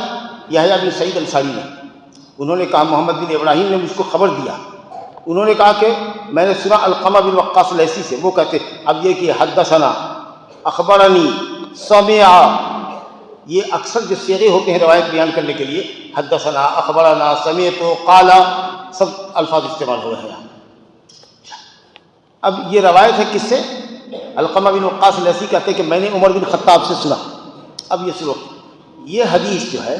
یحییٰ بن سعید انصاری نے، انہوں نے کہا محمد بن ابراہیم نے مجھ کو خبر دیا، انہوں نے کہا کہ میں نے سنا علقمہ بن وقاص لیثی سے، وہ کہتے اب یہ کہ حدثنا، اخبرنی، سمع، یہ اکثر جو صیغے ہوتے ہیں روایت بیان کرنے کے لیے، حدثنا، اخبرنا، سمعت، قال، سب الفاظ استعمال ہو رہے ہیں۔ اب یہ روایت ہے کس سے؟ علقمہ بن وقاص لیثی کہتے ہیں کہ میں نے عمر بن خطاب سے سنا۔ اب یہ سنو، یہ حدیث جو ہے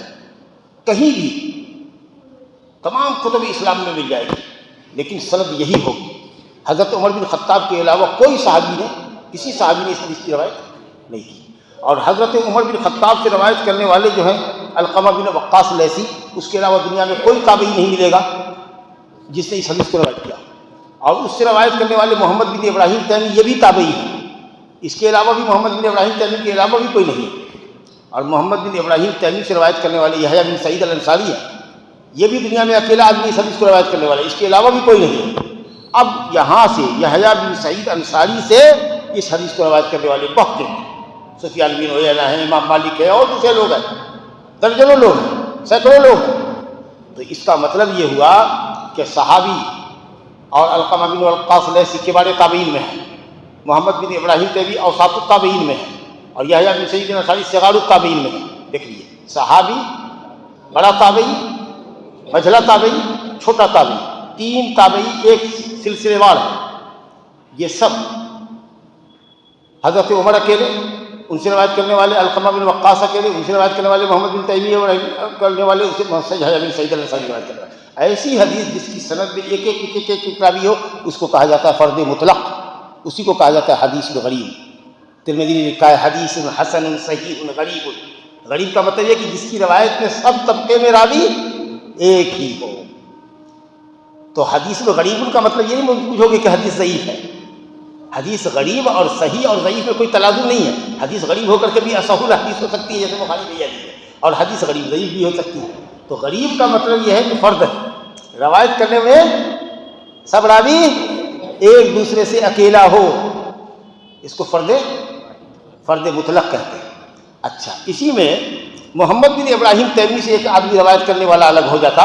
کہیں بھی تمام کتب اسلام میں مل جائے گی، لیکن سند یہی ہوگی، حضرت عمر بن خطاب کے علاوہ کوئی صحابی نے، کسی صحابی نے اس حدیث کی روایت نہیں کی، اور حضرت عمر بن خطاب سے روایت کرنے والے جو ہیں علقمہ بن وقاص لیثی، اس کے علاوہ دنیا میں کوئی تابعی نہیں ملے گا جس نے اس حدیث کو روایت کیا، اور اس سے روایت کرنے والے محمد بن ابراہیم تیمی، یہ بھی تابعی ہیں، اس کے علاوہ بھی محمد بن ابراہیم تیمی کے علاوہ بھی کوئی نہیں، اور محمد بن ابراہیم تیمی سے روایت کرنے والے یحییٰ بن سعید الانصاری ہے، یہ بھی دنیا میں اکیلا آدمی اس حدیث کو روایت کرنے والا ہے، اس کے علاوہ بھی کوئی نہیں۔ اب یہاں سے یحییٰ بن سعید انصاری سے اس حدیث کو روایت کرنے والے بہت ہیں، سفیان بن عیینہ ہیں، امام مالک ہے، اور دوسرے لوگ ہیں، درجنوں لوگ ہیں، سینکڑوں لوگ ہیں۔ تو اس کا مطلب یہ ہوا کہ صحابی اور علقمہ بن وقاص لیثی کبار تابعین میں ہیں، محمد بن ابراہیم تیمی اوساط التابعین میں ہیں، اور یحییٰ بن سعید انصاری صغار التابعین میں ہیں۔ دیکھ لیجیے، صحابی، بڑا تابعی، مجھلا تابعی، چھوٹا تابعی، تین تابعی ایک سلسلے وار ہیں۔ یہ سب حضرت عمر اکیلے، ان سے روایت کرنے والے علقمہ بن وقاص اکیلے، ان سے روایت کرنے والے محمد بن تیمیہ کرنے والے، ان سے یحییٰ بن سعید الانصاری روایت کرنے والے۔ ایسی حدیث جس کی سند میں ایک ایک راوی ہو، اس کو کہا جاتا ہے فرد مطلق، اسی کو کہا جاتا ہے حدیث غریب۔ ترمذی نے لکھا ہے حدیث حسن صحیح غریب. غریب کا مطلب یہ کہ جس کی روایت میں سب طبقے میں راوی ایک ہی ہو. تو حدیث غریب کا مطلب یہ نہیں پوچھو گے کہ حدیث ضعیف ہے. حدیث غریب اور صحیح اور ضعیف میں کوئی تلازم نہیں ہے. حدیث غریب ہو کر کے بھی اصح الحدیث ہو سکتی ہے جیسے بخاری میں حدیث ہے, اور حدیث غریب ضعیف بھی ہو سکتی ہے. تو غریب کا مطلب یہ ہے کہ فرد ہے, روایت کرنے میں سب راوی ایک دوسرے سے اکیلا ہو, اس کو فرد مطلق کہتے ہیں. اچھا, اسی میں محمد بن ابراہیم تیمی سے ایک آدمی روایت کرنے والا الگ ہو جاتا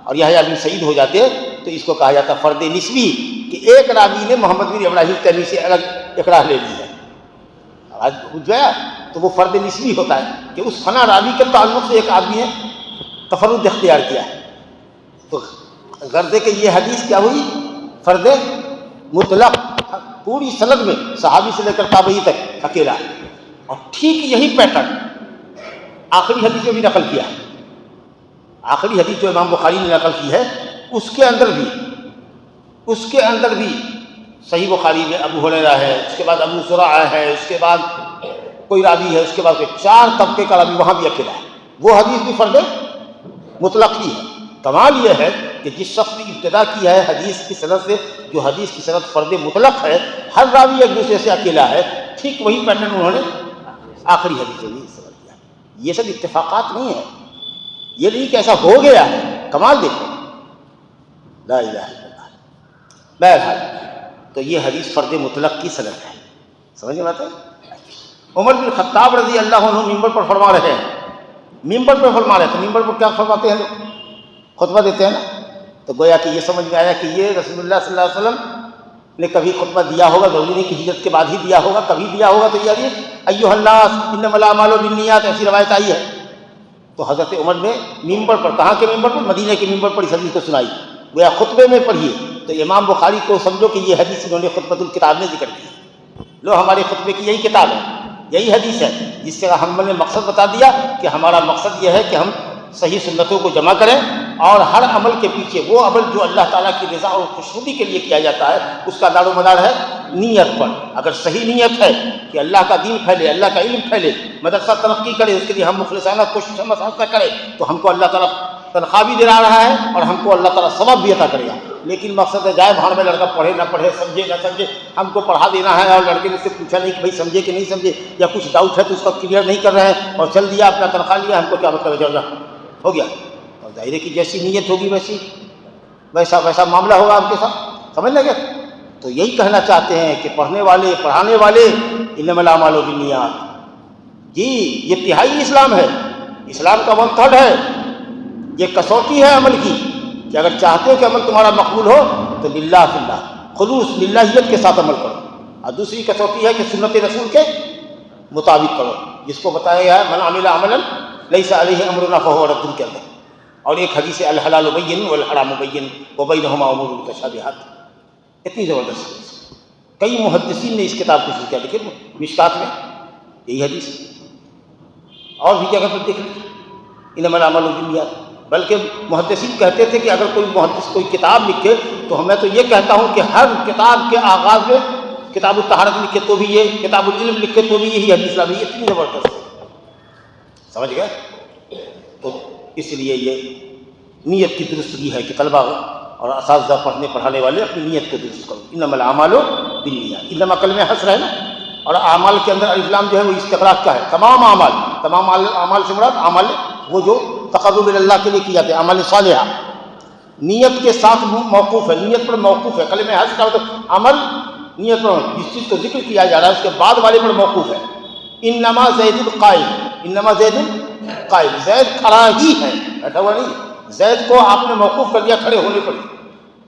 اور یحییٰ بن سعید ہو جاتے تو اس کو کہا جاتا فرد نسبی, کہ ایک راوی نے محمد بن ابراہیم تیمی سے الگ اقرار لے لی ہے. آج پوچھ گیا تو وہ فرد نسبی ہوتا ہے کہ اس فنا راوی کے تعلق سے ایک آدمی نے تفرد اختیار کیا ہے. تو غرض ہے کہ یہ حدیث کیا ہوئی, فرد مطلق, پوری سند میں صحابی سے لے کر تابعی تک اکیلا. اور ٹھیک یہی پیٹرن آخری حدیث میں بھی نقل کیا ہے. آخری حدیث جو امام بخاری نے نقل کی ہے اس کے اندر بھی صحیح بخاری میں ابو ہریرہ ہے, اس کے بعد ابو زرعہ ہے, اس کے بعد کوئی راوی ہے, اس کے بعد کوئی 4 طبقے کا راوی وہاں بھی اکیلا ہے. وہ حدیث بھی فرد مطلق ہی ہے. کمال یہ ہے کہ جس شخص نے ابتدا کیا ہے حدیث کی سند سے, جو حدیث کی سند فرد مطلق ہے, ہر راوی ایک دوسرے سے اکیلا ہے, ٹھیک وہی پیٹرن انہوں نے آخری حدیث میں استعمال کیا. یہ سب اتفاقات نہیں ہے, یہ نہیں کہ ایسا ہو گیا ہے. کمال دیکھو, لا الہ الا اللہ. بہرحال تو یہ حدیث فرد مطلق کی سند ہے. سمجھ میں آتا ہے؟ عمر بن خطاب رضی اللہ عنہ ممبر پر فرما رہے ہیں, تو ممبر پر کیا فرماتے ہیں لوگ, خطبہ دیتے ہیں نا. تو گویا کہ یہ سمجھ میں آیا کہ یہ رسول اللہ صلی اللہ علیہ وسلم نے کبھی خطبہ دیا ہوگا, ضروری نہیں کہ ہجرت کے بعد ہی دیا ہوگا, کبھی دیا ہوگا. تو یہ ایھا الناس انما الاعمال بالنیات ایسی روایت آئی ہے. تو حضرت عمر نے ممبر پر, کہاں کے ممبر پر, مدینہ کے ممبر پر اس حدیث کو سنائی. گویا خطبے میں پڑھیے. تو امام بخاری کو سمجھو کہ یہ حدیث انہوں نے خطبۃ الکتاب میں ذکر کی. لو ہمارے خطبے کی یہی کتاب ہے, یہی حدیث ہے, جس سے ہم نے مقصد بتا دیا کہ ہمارا مقصد یہ ہے کہ ہم صحیح سنتوں کو جمع کریں, اور ہر عمل کے پیچھے وہ عمل جو اللہ تعالیٰ کی رضا اور خوشنودی کے لیے کیا جاتا ہے اس کا دار و مدار ہے نیت پر. اگر صحیح نیت ہے کہ اللہ کا دین پھیلے, اللہ کا علم پھیلے, مدرسہ ترقی کرے, اس کے لیے ہم مخلصانہ کوشش مساعدہ کریں, تو ہم کو اللہ تعالیٰ تنخواہ بھی دلا رہا ہے اور ہم کو اللہ تعالیٰ ثواب بھی عطا کرے گا. لیکن مقصد ہے جائے بھاڑ میں, لڑکا پڑھے نہ پڑھے, سمجھے نہ سمجھے, ہم کو پڑھا دینا ہے, اور لڑکے نے سے پوچھا نہیں کہ بھائی سمجھے کہ نہیں سمجھے, یا کچھ ڈاؤٹ ہے تو اس کا کلیئر نہیں کر رہے ہیں, اور چل دیا اپنا تنخواہ لیا, ہم کو کیا مطلب ہے, ہو گیا. اور ظاہر ہے کہ جیسی نیت ہوگی ویسا معاملہ ہوگا آپ کے ساتھ. سمجھ لگے؟ تو یہی کہنا چاہتے ہیں کہ پڑھنے والے, پڑھانے والے انما الاعمال بالنیات, جی یہ تہائی اسلام ہے, اسلام کا 1/3 ہے. یہ کسوٹی ہے عمل کی کہ اگر چاہتے ہو کہ عمل تمہارا مقبول ہو تو للہ فی اللہ, خلوص للہیت کے ساتھ عمل کرو. اور دوسری کسوٹی ہے کہ سنت رسول کے مطابق کرو, جس کو بتایا گیا ہے من عمل عملا لیس علیہ امرنا فہو رد کے اندر. اور ایک حدیث الحلال بین والحرام بین وبینہما امور متشابہات. اتنی زبردست حدیث, کئی محدثین نے اس کتاب کو شروع کیا. دیکھیں مشکات میں یہی حدیث, اور بھی جگہ پر دیکھ لیجیے انما الاعمال بالنیات. بلکہ محدثین کہتے تھے کہ اگر کوئی محدث کوئی کتاب لکھے تو میں تو یہ کہتا ہوں کہ ہر کتاب کے آغاز میں کتاب الطہارت لکھے تو بھی یہ, کتاب العلم لکھے تو بھی یہی حدیث لاوی. اتنی زبردست ہے, سمجھ گئے؟ تو اس لیے یہ نیت کی درستگی ہے کہ طلبہ اور اساتذہ پڑھنے پڑھانے والے اپنی نیت کو درست کرو. انما الاعمال بالنیات, انما کلمہ حصر ہے نا, اور اعمال کے اندر الف لام جو ہے وہ استغراق کا ہے. تمام اعمال سے مراد اعمال وہ جو تقرب اللہ کے لیے کیے جاتے ہیں, اعمال صالحہ نیت کے ساتھ موقوف ہے, نیت پر موقوف ہے. کلمہ حج کا مطلب عمل نیت پر, جس چیز کو ذکر کیا جا رہا ہے اس کے بعد والے پر موقوف ہے. انما زید القائم, انما زید القائم, زید کھڑا ہی ہے, بیٹھا ہوا نہیں. زید کو آپ نے موقوف کر دیا کھڑے ہونے پر.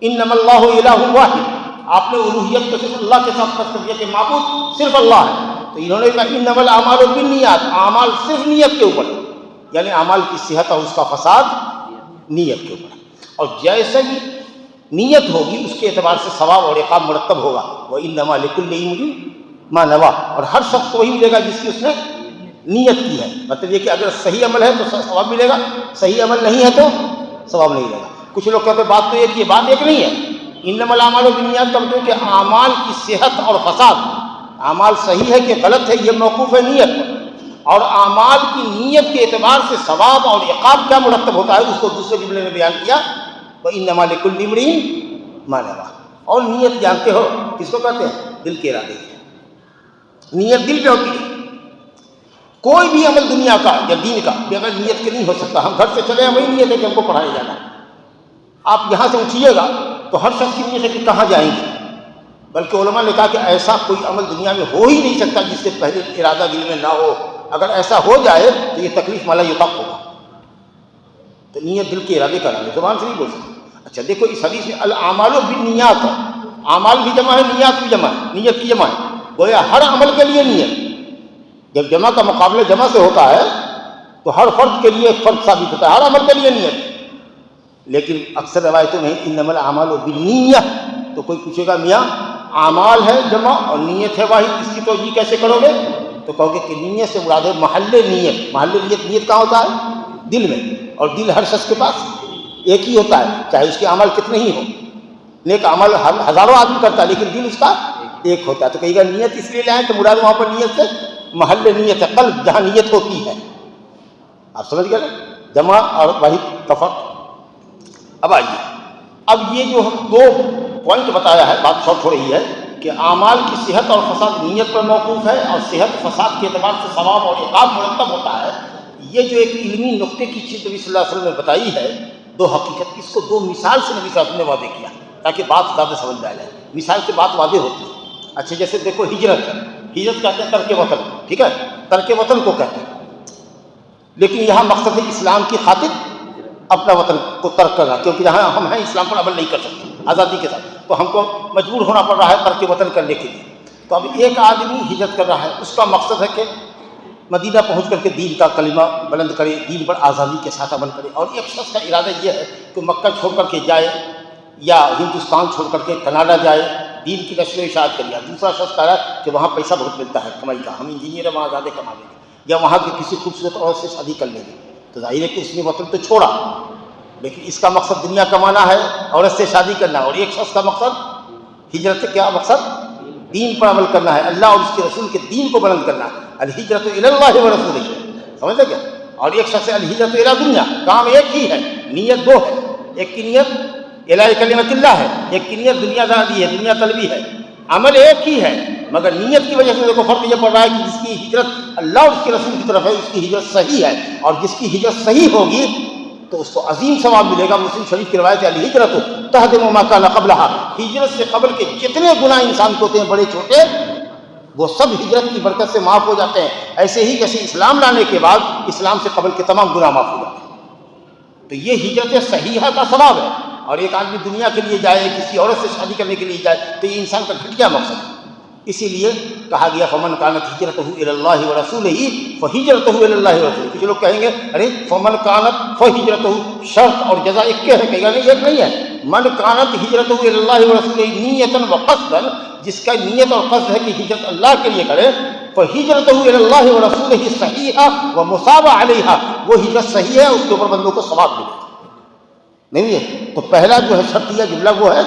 انما اللہ الہ واحد, آپ نے الوہیت کو صرف اللہ کے ساتھ کر دیا کہ معبود صرف اللہ ہے. تو انہوں نے کہا انما الاعمال بالنیات, اعمال صرف نیت کے اوپر, یعنی اعمال کی صحت اور اس کا فساد نیت کے اوپر. اور جیسے ہی نیت ہوگی اس کے اعتبار سے ثواب اور عقاب مرتب ہوگا. وَإِنَّمَا لِكُلِّ امْرِئٍ مَا نَوَىٰ, اور ہر شخص کو وہی ملے گا جس کی اس نے نیت کی ہے. مطلب یہ کہ اگر صحیح عمل ہے تو ثواب ملے گا, صحیح عمل نہیں ہے تو ثواب نہیں ملے گا. کچھ لوگ کہتے ہیں بات تو ایک یہ بات ایک نہیں ہے. انما الاعمال بالنیات کا مطلب کہ اعمال کی صحت اور فساد اعمال صحیح ہے کہ غلط ہے یہ موقوف ہے نیت پر، اور اعمال کی نیت کے اعتبار سے ثواب اور عقاب کیا مرتب ہوتا ہے اس کو دوسرے جملے میں بیان کیا، وَإِنَّمَا لِكُلِّ امْرِئٍ مَا نَوَىٰ۔ اور نیت جانتے ہو کس کو کہتے ہیں؟ دل کے ارادے کی نیت دل پہ ہوتی ہے۔ کوئی بھی عمل دنیا کا یا دین کا بغیر نیت کے نہیں ہو سکتا۔ ہم گھر سے چلے ہیں وہی نیت ہے کہ ہم کو پڑھایا جانا ہے، آپ یہاں سے اٹھیے گا تو ہر شخص کی نیت ہے کہ کہاں جائیں گے، بلکہ علماء نے کہا کہ ایسا کوئی عمل دنیا میں ہو ہی نہیں سکتا جس سے پہلے ارادہ دل میں نہ ہو، اگر ایسا ہو جائے تو یہ تکلیف مالا یطاق ہوگا۔ تو نیت دل کے ارادے کا نام ہے، زبان سے نہیں بول سکتے۔ اچھا دیکھو اس حدیث میں الاعمال بالنیات ہے، اعمال بھی جمع ہے نیات بھی جمع ہے، نیت کی جمع ہے، گویا ہر عمل کے لیے نیت۔ جب جمع کا مقابلہ جمع سے ہوتا ہے تو ہر فرد کے لیے ایک فرد ثابت ہوتا ہے، ہر عمل کے لیے نیت۔ لیکن اکثر روایتوں میں انما الاعمال بالنیہ، تو کوئی پوچھے گا میاں اعمال ہے جمع اور نیت ہے واحد، اس کی توجیہ کیسے کرو گے؟ تو کہو گے کہ نیت سے مراد ہے محل نیت۔ محل نیت کہاں ہوتا ہے؟ دل میں، اور دل ہر شخص کے پاس ایک ہی ہوتا ہے، چاہے اس کے عمل کتنے ہی ہوں۔ نیک عمل ہزاروں آدمی کرتا ہے لیکن دل اس کا ایک ہوتا ہے۔ تو کہے گا نیت اس لیے لائیں کہ مراد وہاں پر نیت سے محل نیت ہے، قلب جہاں نیت ہوتی ہے۔ آپ سمجھ گئے نا، جمع اور واحد کا فرق۔ اب آئیے، اب یہ جو ہم دو پوائنٹ بتایا ہے، بات شارٹ ہو رہی ہے کہ اعمال کی صحت اور فساد نیت پر موقوف ہے، اور صحت فساد کے اعتبار سے ثواب اور عقاب مرتب ہوتا ہے۔ یہ جو ایک علمی نقطے کی چیز نبی صلی اللہ علیہ وسلم نے بتائی ہے، دو حقیقت، اس کو دو مثال سے نبی صلی اللہ علیہ وسلم نے واضح کیا تاکہ بات زیادہ سمجھ میں آ جائے۔ مثال سے بات واضح ہوتی ہے۔ اچھا جیسے دیکھو ہجرت کہتے ہیں ترک وطن، ٹھیک ہے، ترک وطن کو کہتے ہیں، لیکن یہاں مقصد ہے اسلام کی خاطر اپنا وطن کو ترک کرنا، کیونکہ یہاں ہم ہیں اسلام پر عمل نہیں کر سکتے آزادی کے ساتھ، تو ہم کو مجبور ہونا پڑ رہا ہے ترک وطن کرنے کے لیے۔ تو اب ایک آدمی ہجرت کر رہا ہے، اس کا مقصد ہے کہ مدینہ پہنچ کر کے دین کا کلمہ بلند کرے، دین پر آزادی کے ساتھ عمل کرے۔ اور ایک شخص کا ارادہ یہ ہے کہ مکہ چھوڑ کر کے جائے یا ہندوستان چھوڑ کر کے کینیڈا جائے، دین کی نشر و اشاعت کر لیا۔ دوسرا شخص کہہ رہا ہے کہ وہاں پیسہ بہت ملتا ہے کمائی کا، ہم انجینئر ہیں وہاں زیادہ کما لیں گے، یا وہاں کی کسی خوبصورت عورت سے شادی کر لیں گے۔ تو ظاہر ہے کہ اس نے وطن تو چھوڑا، لیکن اس کا مقصد دنیا کمانا ہے، عورت سے شادی کرنا ہے۔ اور ایک شخص کا مقصد ہجرت سے کیا مقصد؟ دین پر عمل کرنا ہے، اللہ اور اس کے رسول کے دین کو بلند کرنا ہے۔ الہجرت الی اللہ و رسولہ، سمجھتے کیا؟ اور ایک شخص الہجرت الی دنیا، کام ایک ہی ہے، نیت دو ہے۔ ایک کی نیت الی کلمۃ اللہ ہے، ایک کی نیت دنیا داری ہے، دنیا طلبی ہے۔ عمل ایک ہی ہے مگر نیت کی وجہ سے دیکھو فرق یہ پڑ رہا ہے کہ جس کی ہجرت اللہ اور اس کے رسول کی طرف ہے اس کی ہجرت صحیح ہے، اور جس کی ہجرت صحیح ہوگی تو اس کو عظیم ثواب ملے گا۔ مسلم شریف کی روایت ہے الہجرت تہدم ما کان قبلھا، ہجرت سے قبل کے جتنے گناہ انسان کو ہوتے ہیں بڑے چھوٹے وہ سب ہجرت کی برکت سے معاف ہو جاتے ہیں، ایسے ہی جیسے اسلام لانے کے بعد اسلام سے قبل کے تمام گناہ معاف ہو جاتے ہیں۔ تو یہ ہجرت صحیحہ کا ثواب ہے۔ اور ایک آدمی دنیا کے لیے جائے، کسی عورت سے شادی کرنے کے لیے جائے، تو یہ انسان کا گھٹیا مقصد ہے۔ اسی لیے کہا گیا فمن کانت ہجرتہ الی اللہ ورسولہ فہجرتہ الی اللہ ورسولہ۔ کچھ لوگ کہیں گے ارے فمن کانت فہجرتہ، شرط اور جزا ایک ہے، کہے گا نہیں ایک نہیں ہے۔ من کانت ہجرتہ الی اللہ ورسولہ نیتا وقصدا، جس کا نیت اور قصد ہے کہ ہجرت اللہ کے لیے کرے، فہجرتہ الی اللہ ورسولہ صحیحہ ومصاب علیہا، وہ ہجرت صحیح ہے، اس کے اوپر بندوں کو ثواب ملے گا۔ نہیں ہے تو پہلا جو ہے شرطیہ جملہ وہ ہے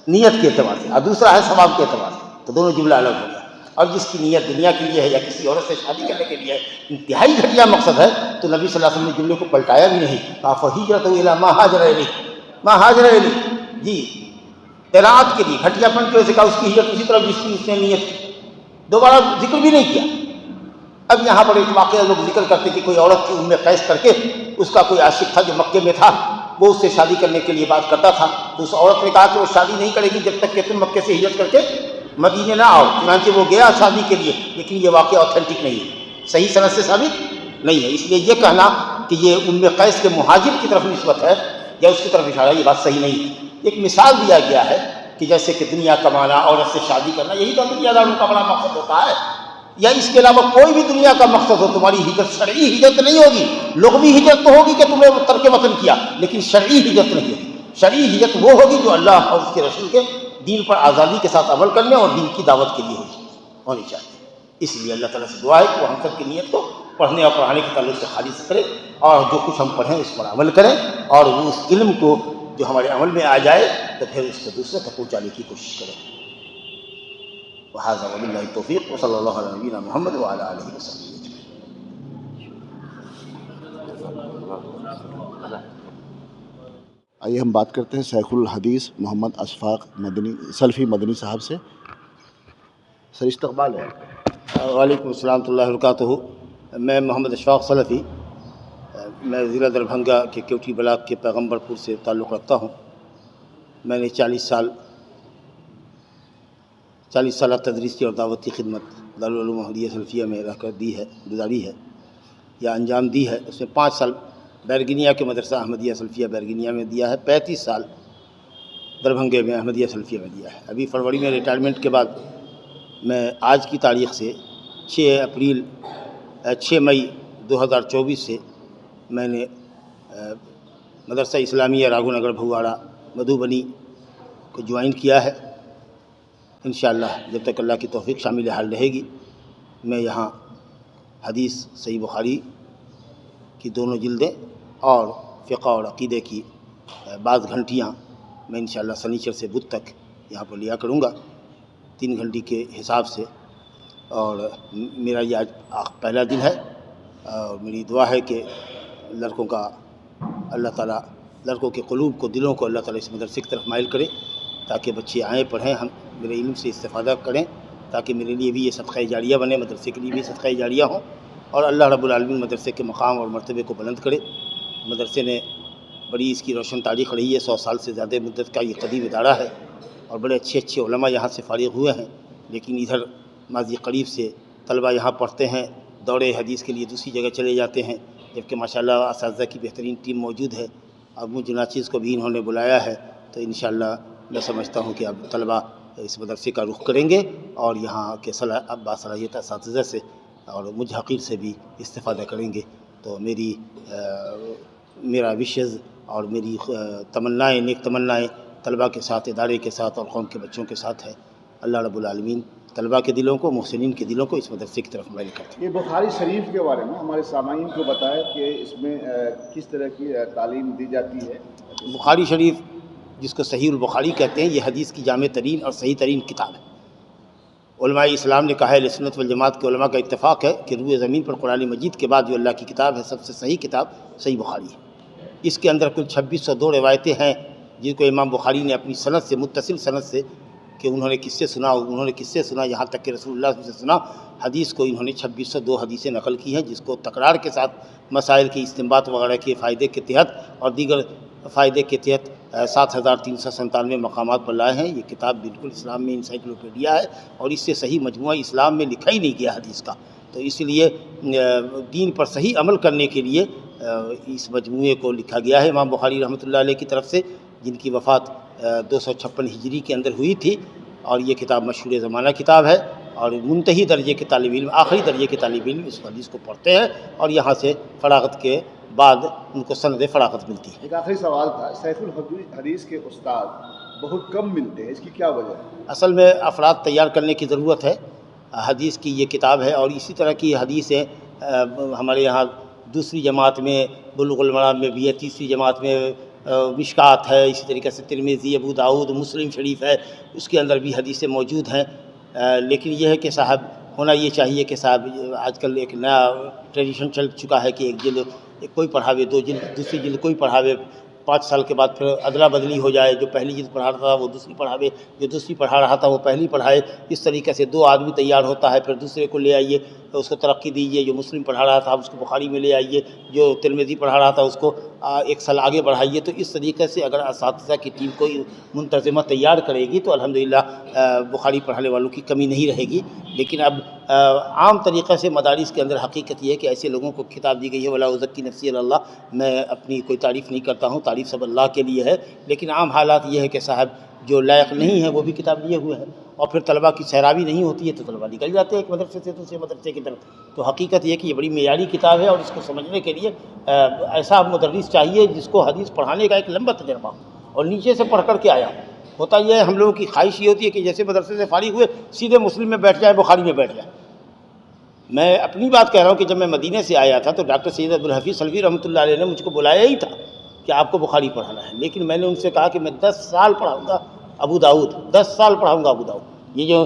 نیت کے اعتبار سے، اور دوسرا ہے ثواب کے اعتبار سے، تو دونوں جملہ الگ ہو گیا۔ اور جس کی نیت دنیا کے لیے ہے یا کسی عورت سے شادی کرنے کے لیے ہے، انتہائی گھٹیا مقصد ہے، تو نبی صلی اللہ علیہ وسلم نے جملے کو پلٹایا بھی نہیں، کہا فہجرتہ الی ما ہاجر الیہ، ما ہاجر الیہ، جی اطاعت کے لیے، گھٹیا پن کی وجہ سے کہا اس کی ہجرت اسی طرح جس کی اس نے نیت کی، دوبارہ ذکر بھی نہیں کیا۔ اب یہاں پر ایک واقعہ لوگ ذکر کرتے کہ کوئی عورت کی ام قیس کر کے اس کا کوئی عاشق تھا جو مکے میں تھا، وہ اس سے شادی کرنے کے لیے بات کرتا تھا، تو اس عورت نے کہا کہ وہ شادی نہیں کرے گی جب تک کہ تم مکے سے ہجرت کر کے مدینے نہ آؤ۔ چنانچہ وہ گیا شادی کے لیے، لیکن یہ واقعہ اوتھینٹک نہیں ہے، صحیح سند سے ثابت نہیں ہے۔ اس لیے یہ کہنا کہ یہ ام قیس کے مہاجر کی طرف نسبت ہے یا اس کی طرف اشارہ ہے، یہ بات صحیح نہیں ہے۔ ایک مثال دیا گیا ہے کہ جیسے کہ دنیا کمانا، عورت سے شادی کرنا، یہی تو دنیا داروں کا بڑا مقصد ہوتا ہے، یا اس کے علاوہ کوئی بھی دنیا کا مقصد ہو، تمہاری ہجرت شرعی ہجرت نہیں ہوگی۔ لغوی ہجرت تو ہوگی کہ تم نے ترک وطن کیا، لیکن شرعی ہجرت نہیں ہوگی۔ شرعی ہجرت وہ ہوگی جو اللہ اور اس کے رسول کے دین پر آزادی کے ساتھ عمل کرنے اور دین کی دعوت کے لیے ہونی چاہیے۔ اس لیے اللہ تعالیٰ سے دعا ہے کہ وہ ہم سب کی نیت کو پڑھنے اور پڑھانے کے تعلق سے خالص کرے، اور جو کچھ ہم پڑھیں اس پر عمل کریں، اور وہ اس علم کو جو ہمارے عمل میں آ جائے تو پھر اس کو دوسرے تک پہنچانے کی کوشش کریں۔ وهذا وبالله التوفيق وصلى الله على نبينا محمد وعلى آله وصحبه أجمعين. آئیے ہم بات کرتے ہیں شیخ الحدیث محمد اشفاق مدنی سلفی مدنی صاحب سے. سر استقبال ہے. وعلیکم السلام ورحمۃ اللہ وبرکاتہ. میں محمد اشفاق سلفی، میں ضلع دربھنگا کے کیوٹی بلاک کے پیغمبر پور سے تعلق رکھتا ہوں. میں نے 40 سالہ تدریسی اور دعوتی خدمت دارالعلوم احمدیہ سلفیہ میں رہ کر دی ہے، گزاری ہے یا انجام دی ہے. اس میں 5 سال بیرگنیا کے مدرسہ احمدیہ سلفیہ بیرگنیا میں دیا ہے، 35 سال دربھنگے میں احمدیہ سلفیہ میں دیا ہے. ابھی فروری میں ریٹائرمنٹ کے بعد میں آج کی تاریخ سے 6 مئی 2024 سے میں نے مدرسہ اسلامیہ راگھو نگر بھگواڑہ مدھوبنی کو جوائن کیا ہے. انشاءاللہ جب تک اللہ کی توفیق شامل حال رہے گی میں یہاں حدیث صحیح بخاری کی دونوں جلدیں اور فقہ اور عقیدے کی بعض گھنٹیاں میں انشاءاللہ سنیچر سے بدھ تک یہاں پر لیا کروں گا 3 گھنٹی کے حساب سے. اور میرا یہ آج پہلا دن ہے اور میری دعا ہے کہ لڑکوں کا اللہ تعالیٰ لڑکوں کے قلوب کو دلوں کو اللہ تعالیٰ اس مدرسے کی طرف مائل کرے تاکہ بچے آئیں پڑھیں، ہم میرے علم سے استفادہ کریں تاکہ میرے لیے بھی یہ صدقہ جاریہ بنے، مدرسے کے لیے بھی صدقہ جاریہ ہوں اور اللہ رب العالمین مدرسے کے مقام اور مرتبے کو بلند کرے. مدرسے نے بڑی اس کی روشن تاریخ رہی ہے، 100 سال سے زیادہ مدت کا یہ قدیم ادارہ ہے اور بڑے اچھے علماء یہاں سے فارغ ہوئے ہیں. لیکن ادھر ماضی قریب سے طلبہ یہاں پڑھتے ہیں، دورے حدیث کے لیے دوسری جگہ چلے جاتے ہیں، جبکہ ماشاءاللہ اساتذہ کی بہترین ٹیم موجود ہے. اب مجھ ناچیز کو بھی انہوں نے بلایا ہے تو انشاءاللہ میں سمجھتا ہوں کہ اب طلبہ اس مدرسے کا رخ کریں گے اور یہاں کے باصلاحیت اساتذہ سے اور مجھ حقیر سے بھی استفادہ کریں گے. تو میرا وشز اور میری تمنائیں نیک تمنائیں طلبہ کے ساتھ، ادارے کے ساتھ اور قوم کے بچوں کے ساتھ ہے. اللہ رب العالمین طلبہ کے دلوں کو، محسنین کے دلوں کو اس مدرسے کی طرف مائل کرتے ہیں. یہ بخاری شریف کے بارے میں ہمارے سامعین کو بتائیں کہ اس میں کس طرح کی تعلیم دی جاتی ہے. بخاری شریف جس کو صحیح البخاری کہتے ہیں، یہ حدیث کی جامع ترین اور صحیح ترین کتاب ہے. علماء اسلام نے کہا ہے، سنت والجماعت کے علماء کا اتفاق ہے کہ روئے زمین پر قرآن مجید کے بعد جو اللہ کی کتاب ہے سب سے صحیح کتاب صحیح بخاری ہے. اس کے اندر کل 2602 روایتیں ہیں جن کو امام بخاری نے اپنی سند سے، متصل سند سے، کہ انہوں نے کس سے سنا یہاں تک کہ رسول اللہ سے سنا. حدیث کو انہوں نے 2602 حدیثیں نقل کی ہیں جس کو تکرار کے ساتھ مسائل کی استنباط وغیرہ کے فائدے کے تحت اور دیگر فائدے کے تحت 7397 مقامات پر لائے ہیں. یہ کتاب بالکل اسلام میں انسائکلوپیڈیا ہے اور اس سے صحیح مجموعہ اسلام میں لکھا ہی نہیں گیا حدیث کا. تو اس لیے دین پر صحیح عمل کرنے کے لیے اس مجموعے کو لکھا گیا ہے امام بخاری رحمۃ اللہ علیہ کی طرف سے، جن کی وفات 256 ہجری کے اندر ہوئی تھی. اور یہ کتاب مشہور زمانہ کتاب ہے اور منتہی درجے کے طالب علم، آخری درجے کے طالب علم اس حدیث کو پڑھتے ہیں اور یہاں سے فراغت کے بعد ان کو سند فراغت ملتی ہے. ایک آخری سوال تھا، شیخ الحدیث کے استاد بہت کم ملتے ہیں، اس کی کیا وجہ ہے؟ اصل میں افراد تیار کرنے کی ضرورت ہے. حدیث کی یہ کتاب ہے اور اسی طرح کی حدیثیں ہمارے یہاں دوسری جماعت میں بلوغ المرام میں بھی ہے، تیسری جماعت میں مشکات ہے، اسی طریقے سے ترمذی، ابو داؤد، مسلم شریف ہے، اس کے اندر بھی حدیثیں موجود ہیں. لیکن یہ ہے کہ صاحب ہونا یہ چاہیے کہ صاحب آج کل ایک نیا ٹریڈیشن چل چکا ہے کہ ایک جلد کوئی پڑھاوے، 2 جلد دوسری جلد کوئی پڑھاوے، 5 سال کے بعد پھر ادلا بدلی ہو جائے، جو پہلی جلد پڑھا رہا تھا وہ دوسری پڑھاوے، جو دوسری پڑھا رہا تھا وہ پہلی پڑھائے. اس طریقے سے 2 آدمی تیار ہوتا ہے، پھر دوسرے کو لے آئیے اس کو ترقی دیجیے. جو مسلم پڑھا رہا تھا اس کو بخاری میں لے آئیے، جو ترمذی پڑھا رہا تھا اس کو 1 سال آگے بڑھائیے. تو اس طریقے سے اگر اساتذہ کی ٹیم کو منتظمہ تیار کرے گی تو الحمدللہ بخاری پڑھانے والوں کی کمی نہیں رہے گی. لیکن اب عام طریقے سے مدارس کے اندر حقیقت یہ ہے کہ ایسے لوگوں کو کتاب دی گئی ہے، ولا ازکی نفسی الا اللہ. میں اپنی کوئی تعریف نہیں کرتا ہوں، تعریف سب اللہ کے لیے ہے. لیکن عام حالات یہ ہے کہ صاحب جو لائق نہیں ہے وہ بھی کتاب لیے ہوئے ہیں اور پھر طلبہ کی سیرابی نہیں ہوتی ہے تو طلبہ نکل جاتے ہیں ایک مدرسے سے دوسرے مدرسے کی طرف. تو حقیقت یہ کہ یہ بڑی معیاری کتاب ہے اور اس کو سمجھنے کے لیے ایسا مدرس چاہیے جس کو حدیث پڑھانے کا ایک لمبا تجربہ ہو اور نیچے سے پڑھ کر کے آیا. ہوتا یہ ہے ہم لوگوں کی خواہش یہ ہوتی ہے کہ جیسے مدرسے سے فارغ ہوئے سیدھے مسلم میں بیٹھ جائے، بخاری میں بیٹھ جائے. میں اپنی بات کہہ رہا ہوں کہ جب میں مدینے سے آیا تھا تو ڈاکٹر سید عبدالحفیظ سلفی رحمۃ اللہ علیہ نے مجھ کو بلایا ہی تھا کہ آپ کو بخاری پڑھانا ہے. لیکن میں نے ان سے کہا کہ میں 10 سال پڑھاؤں گا ابو داؤد، 10 سال پڑھاؤں گا ابو داؤد. یہ جو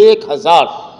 1000,